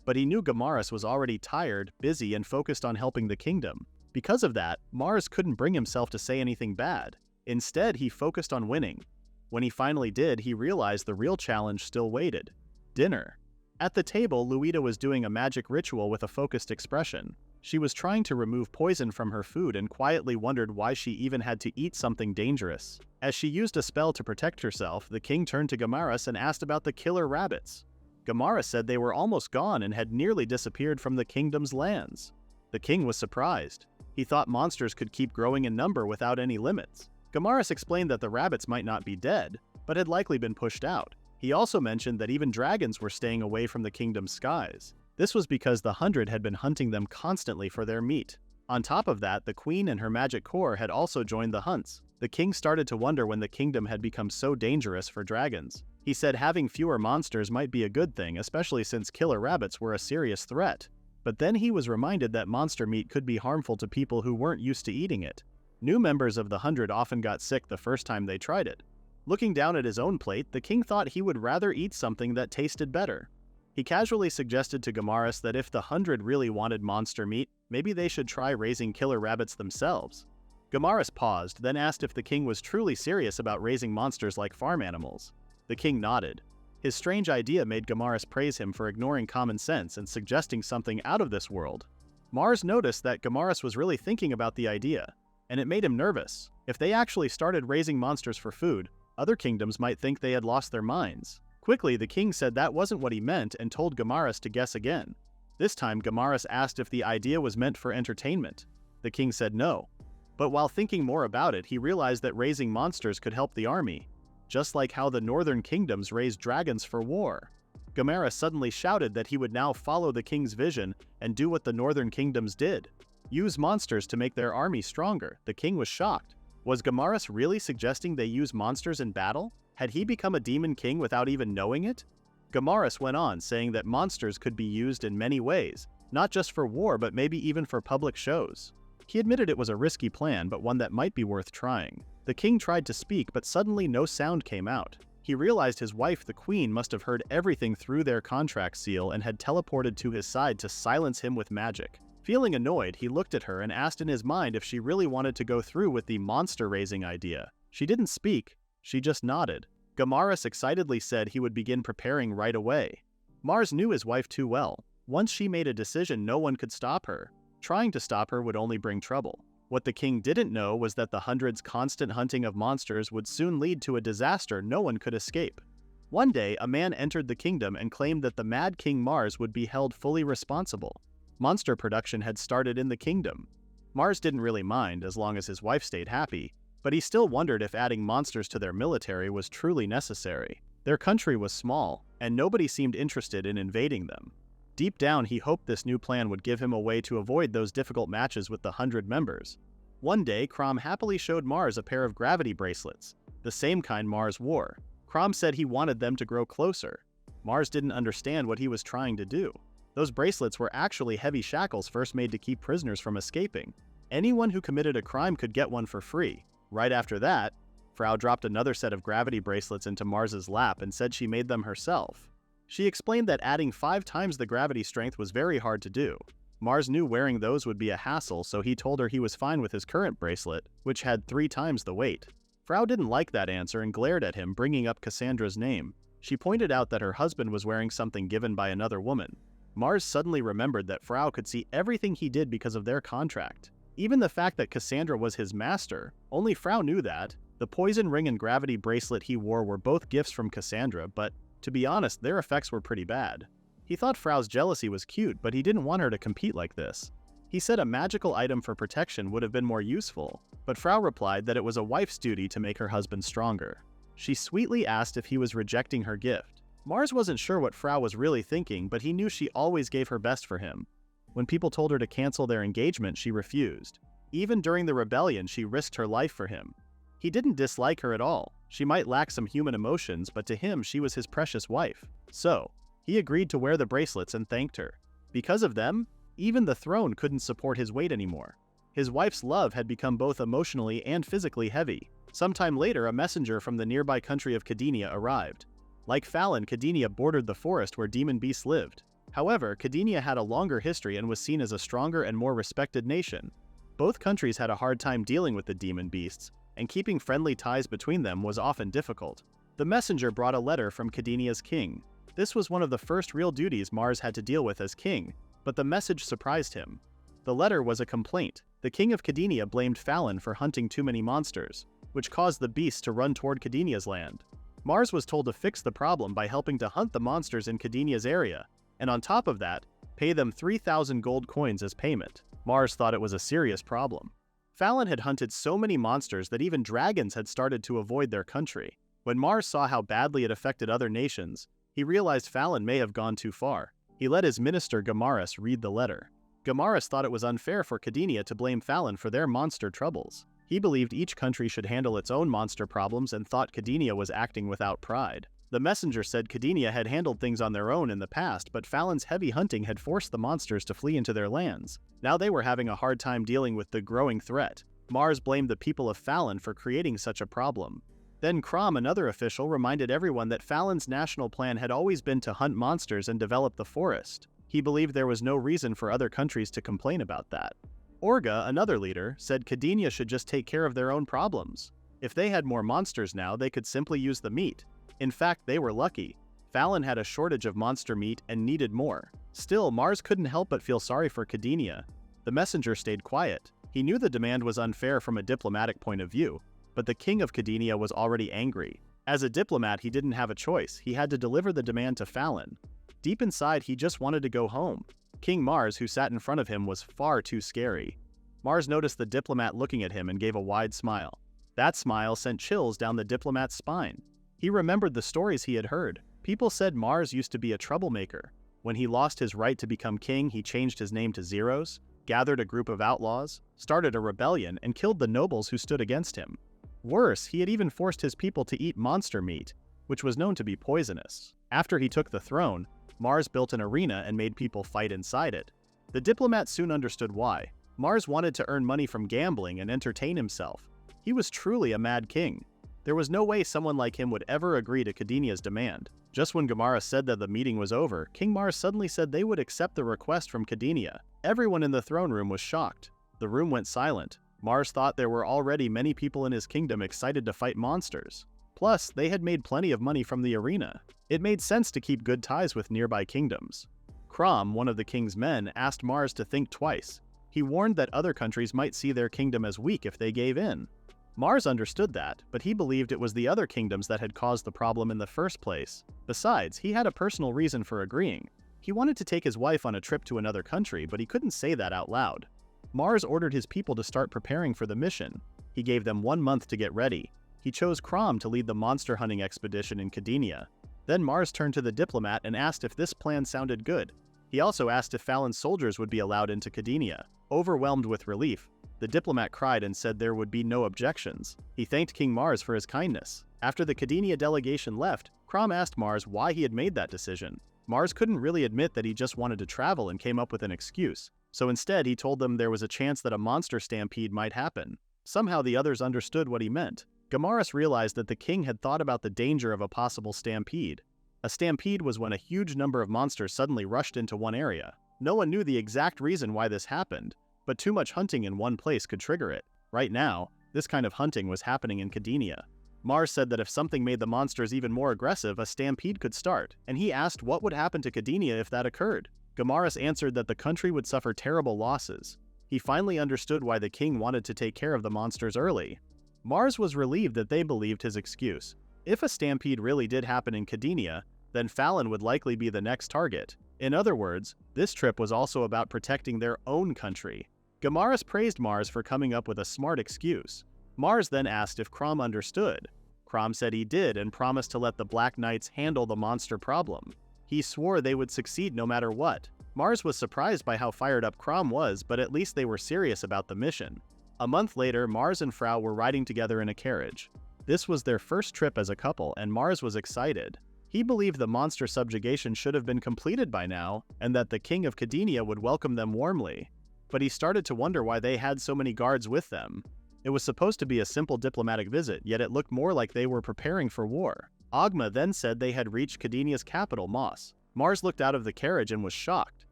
But he knew Gourmet was already tired, busy, and focused on helping the kingdom. Because of that, Mars couldn't bring himself to say anything bad. Instead, he focused on winning. When he finally did, he realized the real challenge still waited: dinner. At the table, Luida was doing a magic ritual with a focused expression. She was trying to remove poison from her food and quietly wondered why she even had to eat something dangerous. As she used a spell to protect herself, the king turned to Gourmet and asked about the killer rabbits. Gourmet said they were almost gone and had nearly disappeared from the kingdom's lands. The king was surprised. He thought monsters could keep growing in number without any limits. Gourmet explained that the rabbits might not be dead, but had likely been pushed out. He also mentioned that even dragons were staying away from the kingdom's skies. This was because the 100 had been hunting them constantly for their meat. On top of that, the queen and her magic corps had also joined the hunts. The king started to wonder when the kingdom had become so dangerous for dragons. He said having fewer monsters might be a good thing, especially since killer rabbits were a serious threat. But then he was reminded that monster meat could be harmful to people who weren't used to eating it. New members of the 100 often got sick the first time they tried it. Looking down at his own plate, the king thought he would rather eat something that tasted better. He casually suggested to Gourmet that if the 100 really wanted monster meat, maybe they should try raising killer rabbits themselves. Gourmet paused, then asked if the king was truly serious about raising monsters like farm animals. The king nodded. His strange idea made Gourmet praise him for ignoring common sense and suggesting something out of this world. Mars noticed that Gourmet was really thinking about the idea, and it made him nervous. If they actually started raising monsters for food, other kingdoms might think they had lost their minds. Quickly, the king said that wasn't what he meant and told Gourmet to guess again. This time, Gourmet asked if the idea was meant for entertainment. The king said no. But while thinking more about it, he realized that raising monsters could help the army, just like how the northern kingdoms raised dragons for war. Gourmet suddenly shouted that he would now follow the king's vision and do what the northern kingdoms did. Use monsters to make their army stronger. The king was shocked. Was Gourmet really suggesting they use monsters in battle? Had he become a demon king without even knowing it? Gourmet went on, saying that monsters could be used in many ways, not just for war but maybe even for public shows. He admitted it was a risky plan, but one that might be worth trying. The king tried to speak, but suddenly no sound came out. He realized his wife, the queen, must have heard everything through their contract seal and had teleported to his side to silence him with magic. Feeling annoyed, he looked at her and asked in his mind if she really wanted to go through with the monster-raising idea. She didn't speak, she just nodded. Gourmet excitedly said he would begin preparing right away. Mars knew his wife too well. Once she made a decision, no one could stop her. Trying to stop her would only bring trouble. What the king didn't know was that the 100's constant hunting of monsters would soon lead to a disaster no one could escape. One day, a man entered the kingdom and claimed that the Mad King Mars would be held fully responsible. Monster production had started in the kingdom. Mars didn't really mind as long as his wife stayed happy, but he still wondered if adding monsters to their military was truly necessary. Their country was small, and nobody seemed interested in invading them. Deep down, he hoped this new plan would give him a way to avoid those difficult matches with the 100 members. One day, Frau happily showed Mars a pair of gravity bracelets, the same kind Mars wore. Frau said he wanted them to grow closer. Mars didn't understand what he was trying to do. Those bracelets were actually heavy shackles first made to keep prisoners from escaping. Anyone who committed a crime could get one for free. Right after that, Frau dropped another set of gravity bracelets into Mars's lap and said she made them herself. She explained that adding 5 times the gravity strength was very hard to do. Mars knew wearing those would be a hassle, so he told her he was fine with his current bracelet, which had 3 times the weight. Frau didn't like that answer and glared at him, bringing up Cassandra's name. She pointed out that her husband was wearing something given by another woman. Mars suddenly remembered that Frau could see everything he did because of their contract. Even the fact that Cassandra was his master, only Frau knew that. The poison ring and gravity bracelet he wore were both gifts from Cassandra, but to be honest, their effects were pretty bad. He thought Frau's jealousy was cute, but he didn't want her to compete like this. He said a magical item for protection would have been more useful, but Frau replied that it was a wife's duty to make her husband stronger. She sweetly asked if he was rejecting her gift. Mars wasn't sure what Frau was really thinking, but he knew she always gave her best for him. When people told her to cancel their engagement, she refused. Even during the rebellion, she risked her life for him. He didn't dislike her at all. She might lack some human emotions, but to him, she was his precious wife. So, he agreed to wear the bracelets and thanked her. Because of them, even the throne couldn't support his weight anymore. His wife's love had become both emotionally and physically heavy. Sometime later, a messenger from the nearby country of Cadeni arrived. Like Fallon, Cadeni bordered the forest where demon beasts lived. However, Cadeni had a longer history and was seen as a stronger and more respected nation. Both countries had a hard time dealing with the demon beasts, and keeping friendly ties between them was often difficult. The messenger brought a letter from Cadenia's king. This was one of the first real duties Mars had to deal with as king, but the message surprised him. The letter was a complaint. The king of Cadeni blamed Fallon for hunting too many monsters, which caused the beasts to run toward Cadenia's land. Mars was told to fix the problem by helping to hunt the monsters in Cadenia's area, and on top of that, pay them 3,000 gold coins as payment. Mars thought it was a serious problem. Fallon had hunted so many monsters that even dragons had started to avoid their country. When Mars saw how badly it affected other nations, he realized Fallon may have gone too far. He let his minister Gourmet read the letter. Gourmet thought it was unfair for Cadeni to blame Fallon for their monster troubles. He believed each country should handle its own monster problems and thought Cadeni was acting without pride. The messenger said Cadenia had handled things on their own in the past, but Fallon's heavy hunting had forced the monsters to flee into their lands. Now they were having a hard time dealing with the growing threat. Mars blamed the people of Fallon for creating such a problem. Then Crom, another official, reminded everyone that Fallon's national plan had always been to hunt monsters and develop the forest. He believed there was no reason for other countries to complain about that. Orga, another leader, said Cadenia should just take care of their own problems. If they had more monsters now, they could simply use the meat. In fact, they were lucky. Fallon had a shortage of monster meat and needed more. Still, Mars couldn't help but feel sorry for Cadenia. The messenger stayed quiet. He knew the demand was unfair from a diplomatic point of view, but the king of Cadenia was already angry. As a diplomat, he didn't have a choice. He had to deliver the demand to Fallon. Deep inside, he just wanted to go home. King Mars, who sat in front of him, was far too scary. Mars noticed the diplomat looking at him and gave a wide smile. That smile sent chills down the diplomat's spine. He remembered the stories he had heard. People said Mars used to be a troublemaker. When he lost his right to become king, he changed his name to Zeros, gathered a group of outlaws, started a rebellion, and killed the nobles who stood against him. Worse, he had even forced his people to eat monster meat, which was known to be poisonous. After he took the throne, Mars built an arena and made people fight inside it. The diplomat soon understood why. Mars wanted to earn money from gambling and entertain himself. He was truly a mad king. There was no way someone like him would ever agree to Cadenia's demand. Just when Gamara said that the meeting was over, King Mars suddenly said they would accept the request from Cadenia. Everyone in the throne room was shocked. The room went silent. Mars thought there were already many people in his kingdom excited to fight monsters. Plus, they had made plenty of money from the arena. It made sense to keep good ties with nearby kingdoms. Crom, one of the king's men, asked Mars to think twice. He warned that other countries might see their kingdom as weak if they gave in. Mars understood that, but he believed it was the other kingdoms that had caused the problem in the first place. Besides, he had a personal reason for agreeing. He wanted to take his wife on a trip to another country, but he couldn't say that out loud. Mars ordered his people to start preparing for the mission. He gave them 1 month to get ready. He chose Crom to lead the monster hunting expedition in Cadenia. Then Mars turned to the diplomat and asked if this plan sounded good. He also asked if Fallon's soldiers would be allowed into Cadenia. Overwhelmed with relief, the diplomat cried and said there would be no objections. He thanked King Mars for his kindness. After the Cadenia delegation left, Crom asked Mars why he had made that decision. Mars couldn't really admit that he just wanted to travel and came up with an excuse. So instead, he told them there was a chance that a monster stampede might happen. Somehow the others understood what he meant. Gamaris realized that the king had thought about the danger of a possible stampede. A stampede was when a huge number of monsters suddenly rushed into one area. No one knew the exact reason why this happened, but too much hunting in one place could trigger it. Right now, this kind of hunting was happening in Cadenia. Mars said that if something made the monsters even more aggressive, a stampede could start, and he asked what would happen to Cadenia if that occurred. Gamaris answered that the country would suffer terrible losses. He finally understood why the king wanted to take care of the monsters early. Mars was relieved that they believed his excuse. If a stampede really did happen in Cadenia, then Fallon would likely be the next target. In other words, this trip was also about protecting their own country. Gamaris praised Mars for coming up with a smart excuse. Mars then asked if Crom understood. Crom said he did and promised to let the Black Knights handle the monster problem. He swore they would succeed no matter what. Mars was surprised by how fired up Crom was, but at least they were serious about the mission. A month later, Mars and Frau were riding together in a carriage. This was their first trip as a couple, and Mars was excited. He believed the monster subjugation should have been completed by now, and that the king of Cadenia would welcome them warmly. But he started to wonder why they had so many guards with them. It was supposed to be a simple diplomatic visit, yet it looked more like they were preparing for war. Ogma then said they had reached Cadenia's capital, Moss. Mars looked out of the carriage and was shocked.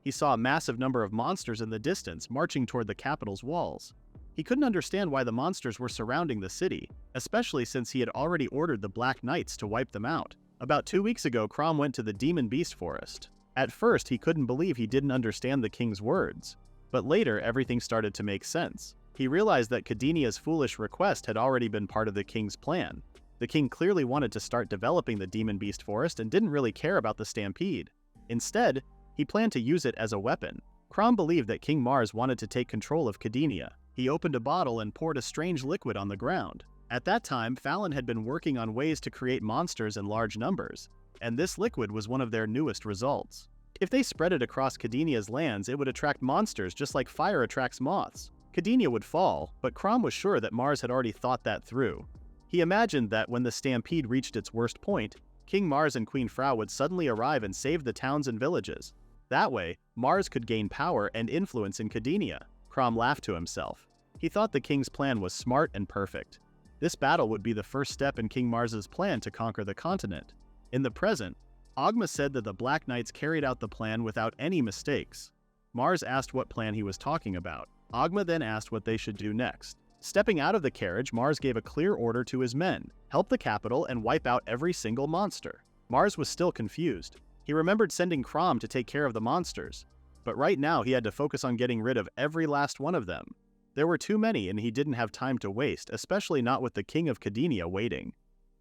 He saw a massive number of monsters in the distance marching toward the capital's walls. He couldn't understand why the monsters were surrounding the city, especially since he had already ordered the Black Knights to wipe them out. About 2 weeks ago, Crom went to the Demon Beast Forest. At first, he couldn't believe he didn't understand the king's words. But later, everything started to make sense. He realized that Cadenia's foolish request had already been part of the king's plan. The king clearly wanted to start developing the Demon Beast Forest and didn't really care about the stampede. Instead, he planned to use it as a weapon. Crom believed that King Mars wanted to take control of Cadenia. He opened a bottle and poured a strange liquid on the ground. At that time, Fallon had been working on ways to create monsters in large numbers, and this liquid was one of their newest results. If they spread it across Cadenia's lands, it would attract monsters just like fire attracts moths. Cadenia would fall, but Crom was sure that Mars had already thought that through. He imagined that when the stampede reached its worst point, King Mars and Queen Frau would suddenly arrive and save the towns and villages. That way, Mars could gain power and influence in Cadenia. Crom laughed to himself. He thought the king's plan was smart and perfect. This battle would be the first step in King Mars's plan to conquer the continent. In the present, Ogma said that the Black Knights carried out the plan without any mistakes. Mars asked what plan he was talking about. Ogma then asked what they should do next. Stepping out of the carriage, Mars gave a clear order to his men: help the capital and wipe out every single monster. Mars was still confused. He remembered sending Crom to take care of the monsters, but right now he had to focus on getting rid of every last one of them. There were too many and he didn't have time to waste, especially not with the King of Cadenia waiting.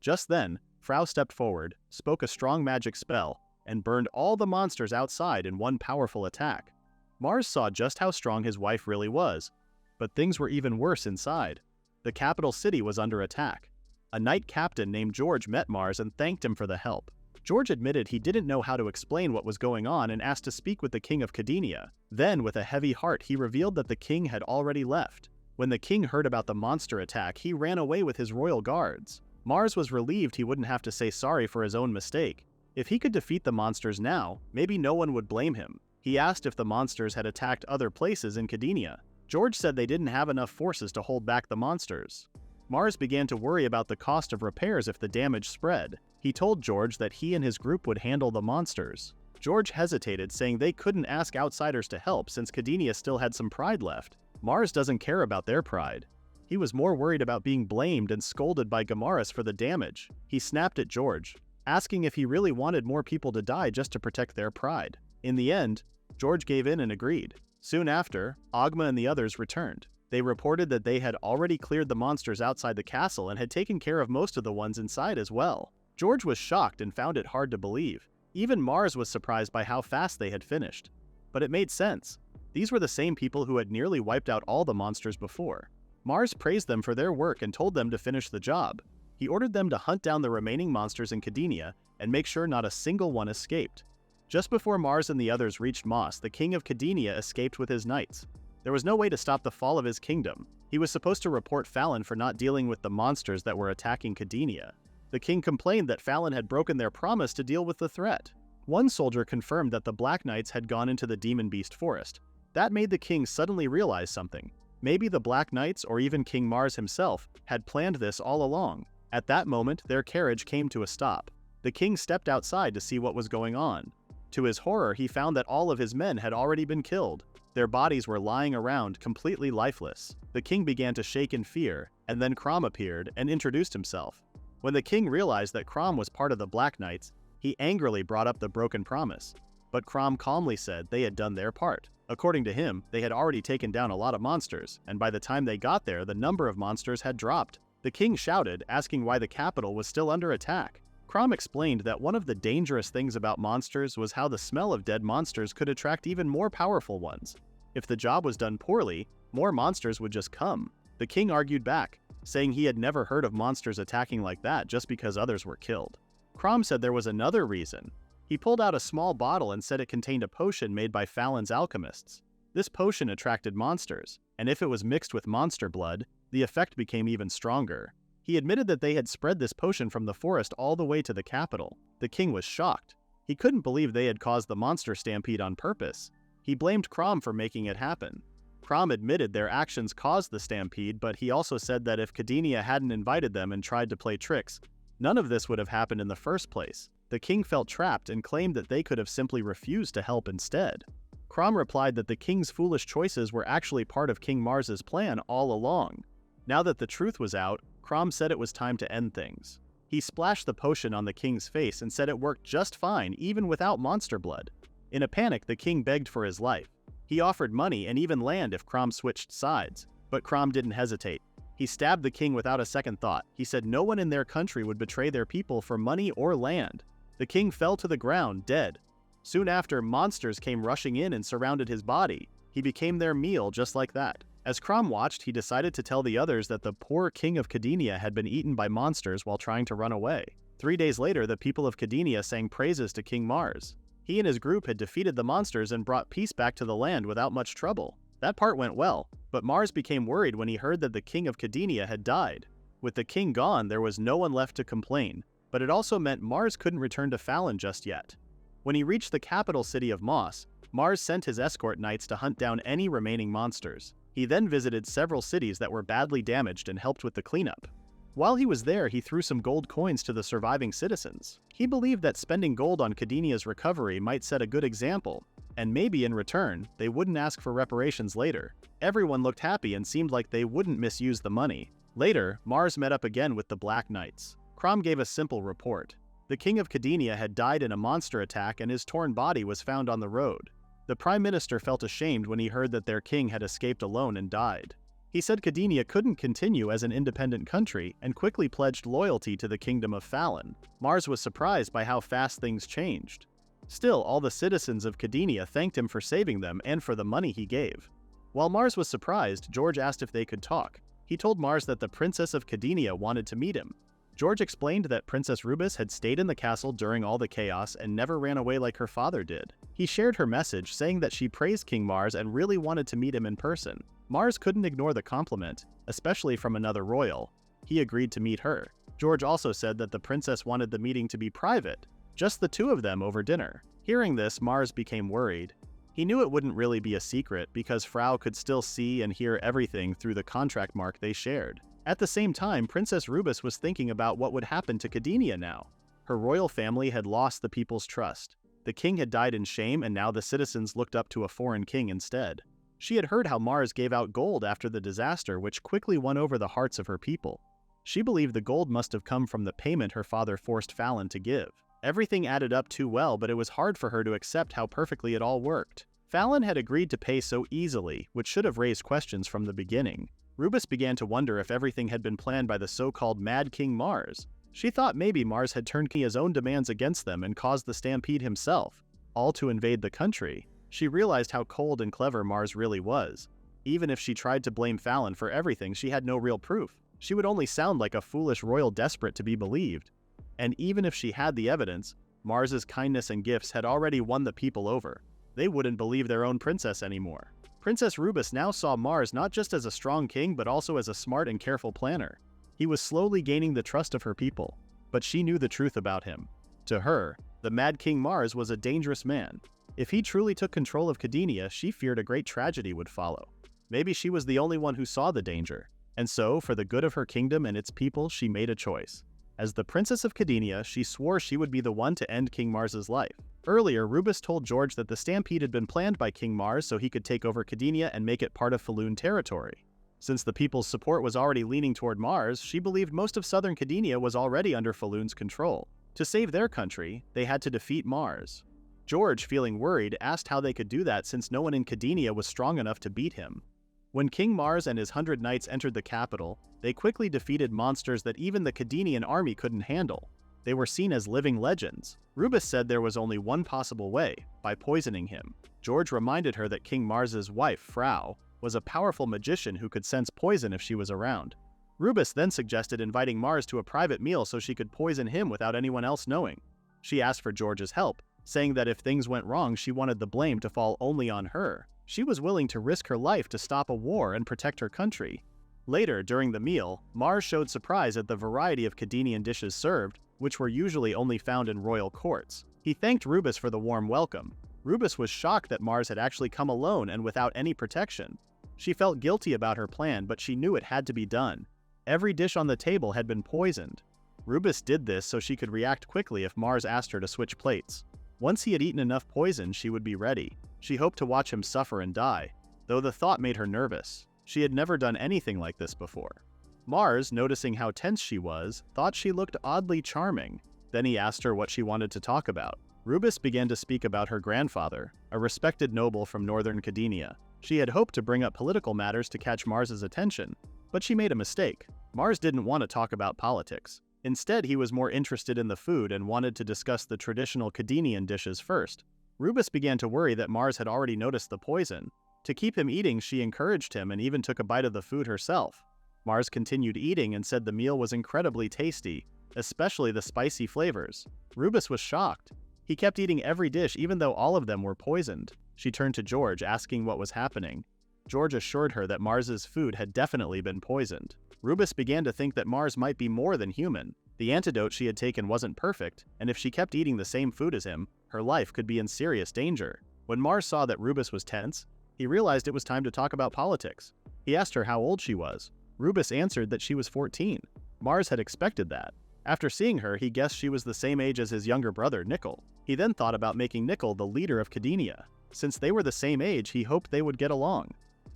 Just then, Frau stepped forward, spoke a strong magic spell, and burned all the monsters outside in one powerful attack. Mars saw just how strong his wife really was, but things were even worse inside. The capital city was under attack. A knight captain named George met Mars and thanked him for the help. George admitted he didn't know how to explain what was going on and asked to speak with the King of Cadenia. Then, with a heavy heart, he revealed that the king had already left. When the king heard about the monster attack, he ran away with his royal guards. Mars was relieved he wouldn't have to say sorry for his own mistake. If he could defeat the monsters now, maybe no one would blame him. He asked if the monsters had attacked other places in Cadenia. George said they didn't have enough forces to hold back the monsters. Mars began to worry about the cost of repairs if the damage spread. He told George that he and his group would handle the monsters. George hesitated, saying they couldn't ask outsiders to help since Cadenia still had some pride left. Mars doesn't care about their pride. He was more worried about being blamed and scolded by Gamaris for the damage. He snapped at George, asking if he really wanted more people to die just to protect their pride. In the end, George gave in and agreed. Soon after, Ogma and the others returned. They reported that they had already cleared the monsters outside the castle and had taken care of most of the ones inside as well. George was shocked and found it hard to believe. Even Mars was surprised by how fast they had finished. But it made sense. These were the same people who had nearly wiped out all the monsters before. Mars praised them for their work and told them to finish the job. He ordered them to hunt down the remaining monsters in Cadenia and make sure not a single one escaped. Just before Mars and the others reached Moss, the king of Cadenia escaped with his knights. There was no way to stop the fall of his kingdom. He was supposed to report Fallon for not dealing with the monsters that were attacking Cadenia. The king complained that Fallon had broken their promise to deal with the threat. One soldier confirmed that the Black Knights had gone into the Demon Beast Forest. That made the king suddenly realize something. Maybe the Black Knights, or even King Mars himself, had planned this all along. At that moment, their carriage came to a stop. The king stepped outside to see what was going on. To his horror, he found that all of his men had already been killed. Their bodies were lying around, completely lifeless. The king began to shake in fear, and then Crom appeared and introduced himself. When the king realized that Crom was part of the Black Knights, he angrily brought up the broken promise. But Crom calmly said they had done their part. According to him, they had already taken down a lot of monsters, and by the time they got there, the number of monsters had dropped. The king shouted, asking why the capital was still under attack. Crom explained that one of the dangerous things about monsters was how the smell of dead monsters could attract even more powerful ones. If the job was done poorly, more monsters would just come. The king argued back, saying he had never heard of monsters attacking like that just because others were killed. Crom said there was another reason. He pulled out a small bottle and said it contained a potion made by Fallon's alchemists. This potion attracted monsters, and if it was mixed with monster blood, the effect became even stronger. He admitted that they had spread this potion from the forest all the way to the capital. The king was shocked. He couldn't believe they had caused the monster stampede on purpose. He blamed Crom for making it happen. Crom admitted their actions caused the stampede, but he also said that if Cadenia hadn't invited them and tried to play tricks, none of this would have happened in the first place. The king felt trapped and claimed that they could have simply refused to help instead. Crom replied that the king's foolish choices were actually part of King Mars's plan all along. Now that the truth was out, Crom said it was time to end things. He splashed the potion on the king's face and said it worked just fine even without monster blood. In a panic, the king begged for his life. He offered money and even land if Crom switched sides, but Crom didn't hesitate. He stabbed the king without a second thought. He said no one in their country would betray their people for money or land. The king fell to the ground, dead. Soon after, monsters came rushing in and surrounded his body. He became their meal just like that. As Crom watched, he decided to tell the others that the poor king of Cadenia had been eaten by monsters while trying to run away. 3 days later, the people of Cadenia sang praises to King Mars. He and his group had defeated the monsters and brought peace back to the land without much trouble. That part went well, but Mars became worried when he heard that the king of Cadenia had died. With the king gone, there was no one left to complain. but it also meant Mars couldn't return to Fallon just yet. When he reached the capital city of Moss, Mars sent his escort knights to hunt down any remaining monsters. He then visited several cities that were badly damaged and helped with the cleanup. While he was there, he threw some gold coins to the surviving citizens. He believed that spending gold on Cadenia's recovery might set a good example, and maybe in return, they wouldn't ask for reparations later. Everyone looked happy and seemed like they wouldn't misuse the money. Later, Mars met up again with the Black Knights. Crom gave a simple report. The king of Cadenia had died in a monster attack and his torn body was found on the road. The prime minister felt ashamed when he heard that their king had escaped alone and died. He said Cadenia couldn't continue as an independent country and quickly pledged loyalty to the kingdom of Fallon. Mars was surprised by how fast things changed. Still, all the citizens of Cadenia thanked him for saving them and for the money he gave. While Mars was surprised, George asked if they could talk. He told Mars that the Princess of Cadenia wanted to meet him. George explained that Princess Rubis had stayed in the castle during all the chaos and never ran away like her father did. He shared her message, saying that she praised King Mars and really wanted to meet him in person. Mars couldn't ignore the compliment, especially from another royal. He agreed to meet her. George also said that the princess wanted the meeting to be private, just the two of them over dinner. Hearing this, Mars became worried. He knew it wouldn't really be a secret because Frau could still see and hear everything through the contract mark they shared. At the same time, Princess Rubis was thinking about what would happen to Cadenia now. Her royal family had lost the people's trust. The king had died in shame and now the citizens looked up to a foreign king instead. She had heard how Mars gave out gold after the disaster, which quickly won over the hearts of her people. She believed the gold must have come from the payment her father forced Fallon to give. Everything added up too well, but it was hard for her to accept how perfectly it all worked. Fallon had agreed to pay so easily, which should have raised questions from the beginning. Rubis began to wonder if everything had been planned by the so-called Mad King Mars. She thought maybe Mars had turned his own demands against them and caused the stampede himself, all to invade the country. She realized how cold and clever Mars really was. Even if she tried to blame Fallon for everything, she had no real proof. She would only sound like a foolish royal desperate to be believed. And even if she had the evidence, Mars's kindness and gifts had already won the people over. They wouldn't believe their own princess anymore. Princess Rubis now saw Mars not just as a strong king but also as a smart and careful planner. He was slowly gaining the trust of her people, but she knew the truth about him. To her, the Mad King Mars was a dangerous man. If he truly took control of Cadenia, she feared a great tragedy would follow. Maybe she was the only one who saw the danger, and so, for the good of her kingdom and its people, she made a choice. As the Princess of Cadenia, she swore she would be the one to end King Mars's life. Earlier, Rubis told George that the stampede had been planned by King Mars so he could take over Cadenia and make it part of Falloon territory. Since the people's support was already leaning toward Mars, she believed most of southern Cadenia was already under Falloon's control. To save their country, they had to defeat Mars. George, feeling worried, asked how they could do that since no one in Cadenia was strong enough to beat him. When King Mars and his 100 knights entered the capital, they quickly defeated monsters that even the Cadenian army couldn't handle. They were seen as living legends. Rubis said there was only one possible way, by poisoning him. George reminded her that King Mars's wife, Frau, was a powerful magician who could sense poison if she was around. Rubis then suggested inviting Mars to a private meal so she could poison him without anyone else knowing. She asked for George's help, saying that if things went wrong, she wanted the blame to fall only on her. She was willing to risk her life to stop a war and protect her country. Later, during the meal, Mars showed surprise at the variety of Cadenian dishes served, which were usually only found in royal courts. He thanked Rubis for the warm welcome. Rubis was shocked that Mars had actually come alone and without any protection. She felt guilty about her plan, but she knew it had to be done. Every dish on the table had been poisoned. Rubis did this so she could react quickly if Mars asked her to switch plates. Once he had eaten enough poison, she would be ready. She hoped to watch him suffer and die, though the thought made her nervous. She had never done anything like this before. Mars, noticing how tense she was, thought she looked oddly charming. Then he asked her what she wanted to talk about. Rubis began to speak about her grandfather, a respected noble from northern Cadenia. She had hoped to bring up political matters to catch Mars's attention, but she made a mistake. Mars didn't want to talk about politics. Instead, he was more interested in the food and wanted to discuss the traditional Cadenian dishes first. Rubis began to worry that Mars had already noticed the poison. To keep him eating, she encouraged him and even took a bite of the food herself. Mars continued eating and said the meal was incredibly tasty, especially the spicy flavors. Rubis was shocked. He kept eating every dish even though all of them were poisoned. She turned to George, asking what was happening. George assured her that Mars's food had definitely been poisoned. Rubis began to think that Mars might be more than human. The antidote she had taken wasn't perfect, and if she kept eating the same food as him, her life could be in serious danger. When Mars saw that Rubis was tense, he realized it was time to talk about politics. He asked her how old she was. Rubis answered that she was 14. Mars had expected that. After seeing her, he guessed she was the same age as his younger brother, Nickel. He then thought about making Nickel the leader of Cadenia. Since they were the same age, he hoped they would get along.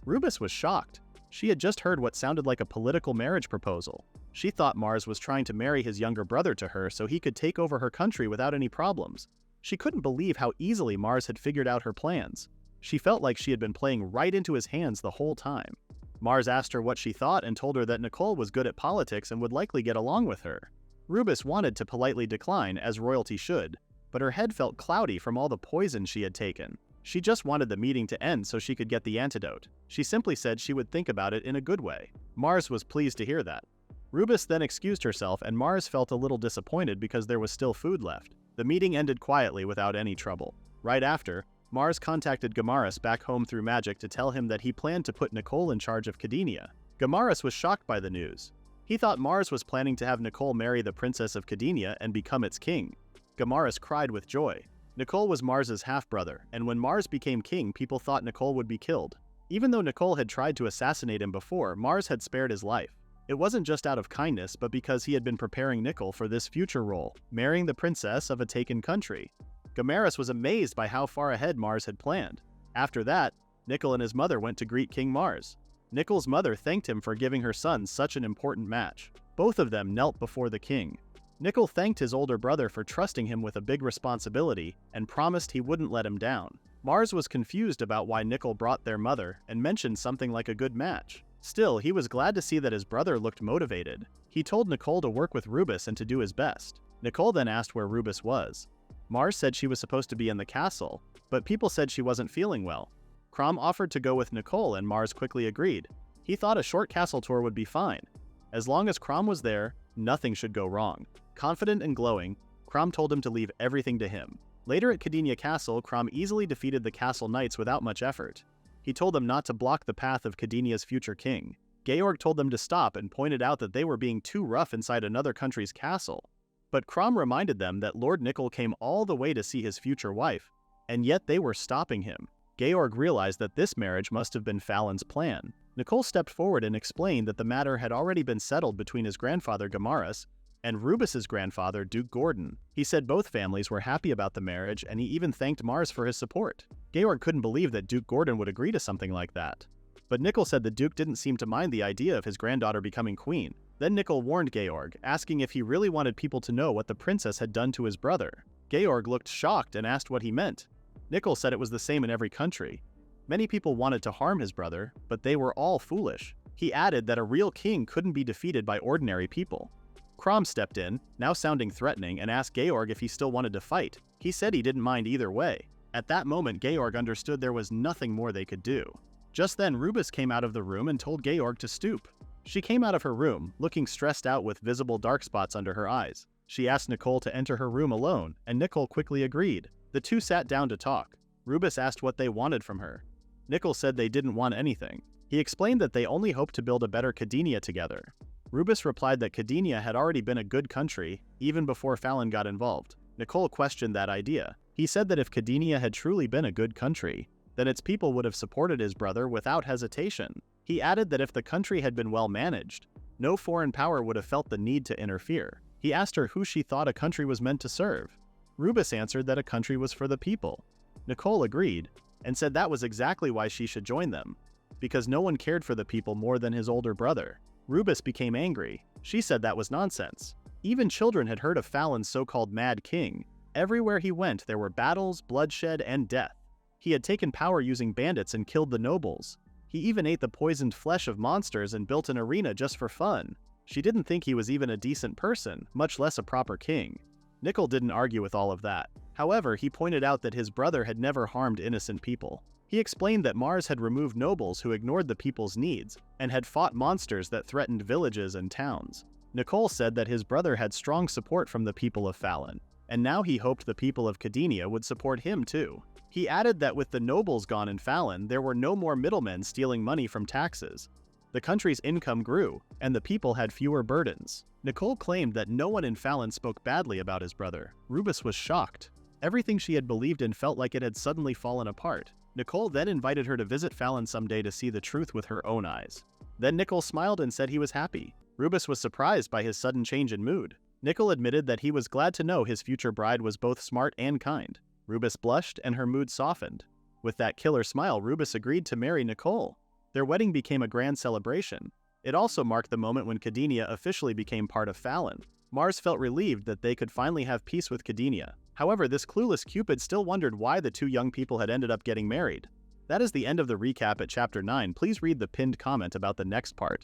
Rubis was shocked. She had just heard what sounded like a political marriage proposal. She thought Mars was trying to marry his younger brother to her so he could take over her country without any problems. She couldn't believe how easily Mars had figured out her plans. She felt like she had been playing right into his hands the whole time. Mars asked her what she thought and told her that Nicole was good at politics and would likely get along with her. Rubis wanted to politely decline, as royalty should, but her head felt cloudy from all the poison she had taken. She just wanted the meeting to end so she could get the antidote. She simply said she would think about it in a good way. Mars was pleased to hear that. Rubis then excused herself, and Mars felt a little disappointed because there was still food left. The meeting ended quietly without any trouble. Right after, Mars contacted Gourmet back home through magic to tell him that he planned to put Nicole in charge of Cadenia. Gourmet was shocked by the news. He thought Mars was planning to have Nicole marry the princess of Cadenia and become its king. Gourmet cried with joy. Nicole was Mars's half-brother, and when Mars became king, people thought Nicole would be killed. Even though Nicole had tried to assassinate him before, Mars had spared his life. It wasn't just out of kindness, but because he had been preparing Nicole for this future role, marrying the princess of a taken country. Gourmet was amazed by how far ahead Mars had planned. After that, Nicole and his mother went to greet King Mars. Nicole's mother thanked him for giving her son such an important match. Both of them knelt before the king. Nicole thanked his older brother for trusting him with a big responsibility and promised he wouldn't let him down. Mars was confused about why Nicole brought their mother and mentioned something like a good match. Still, he was glad to see that his brother looked motivated. He told Nicole to work with Rubis and to do his best. Nicole then asked where Rubis was. Mars said she was supposed to be in the castle, but people said she wasn't feeling well. Frau offered to go with Nicole, and Mars quickly agreed. He thought a short castle tour would be fine. As long as Frau was there, nothing should go wrong. Confident and glowing, Frau told him to leave everything to him. Later at Cadenia Castle, Frau easily defeated the castle knights without much effort. He told them not to block the path of Cadenia's future king. Georg told them to stop and pointed out that they were being too rough inside another country's castle. But Frau reminded them that Lord Nickel came all the way to see his future wife, and yet they were stopping him. Georg realized that this marriage must have been Fallon's plan. Nicole stepped forward and explained that the matter had already been settled between his grandfather Gourmet and Rubis's grandfather, Duke Gordon. He said both families were happy about the marriage, and he even thanked Mars for his support. Georg couldn't believe that Duke Gordon would agree to something like that. But Nickel said the Duke didn't seem to mind the idea of his granddaughter becoming queen. Then Nickel warned Georg, asking if he really wanted people to know what the princess had done to his brother. Georg looked shocked and asked what he meant. Nickel said it was the same in every country. Many people wanted to harm his brother, but they were all foolish. He added that a real king couldn't be defeated by ordinary people. Frau stepped in, now sounding threatening, and asked Georg if he still wanted to fight. He said he didn't mind either way. At that moment, Georg understood there was nothing more they could do. Just then, Rubis came out of the room and told Georg to stoop. She came out of her room, looking stressed out with visible dark spots under her eyes. She asked Nicole to enter her room alone, and Nicole quickly agreed. The two sat down to talk. Rubis asked what they wanted from her. Nicole said they didn't want anything. He explained that they only hoped to build a better Cadenia together. Rubis replied that Cadenia had already been a good country, even before Fallon got involved. Nicole questioned that idea. He said that if Cadenia had truly been a good country, then its people would have supported his brother without hesitation. He added that if the country had been well managed, no foreign power would have felt the need to interfere. He asked her who she thought a country was meant to serve. Rubis answered that a country was for the people. Nicole agreed, and said that was exactly why she should join them, because no one cared for the people more than his older brother. Rubis became angry. She said that was nonsense. Even children had heard of Fallon's so-called Mad King. Everywhere he went, there were battles, bloodshed, and death. He had taken power using bandits and killed the nobles. He even ate the poisoned flesh of monsters and built an arena just for fun. She didn't think he was even a decent person, much less a proper king. Nickel didn't argue with all of that. However, he pointed out that his brother had never harmed innocent people. He explained that Mars had removed nobles who ignored the people's needs and had fought monsters that threatened villages and towns. Nicole said that his brother had strong support from the people of Fallon, and now he hoped the people of Cadenia would support him too. He added that with the nobles gone in Fallon, there were no more middlemen stealing money from taxes. The country's income grew, and the people had fewer burdens. Nicole claimed that no one in Fallon spoke badly about his brother. Rubus was shocked. Everything she had believed in felt like it had suddenly fallen apart. Nicole then invited her to visit Fallon someday to see the truth with her own eyes. Then Nicole smiled and said he was happy. Rubus was surprised by his sudden change in mood. Nicole admitted that he was glad to know his future bride was both smart and kind. Rubus blushed and her mood softened. With that killer smile, Rubus agreed to marry Nicole. Their wedding became a grand celebration. It also marked the moment when Cadenia officially became part of Fallon. Mars felt relieved that they could finally have peace with Cadenia. However, this clueless Cupid still wondered why the two young people had ended up getting married. That is the end of the recap at Chapter 9. Please read the pinned comment about the next part.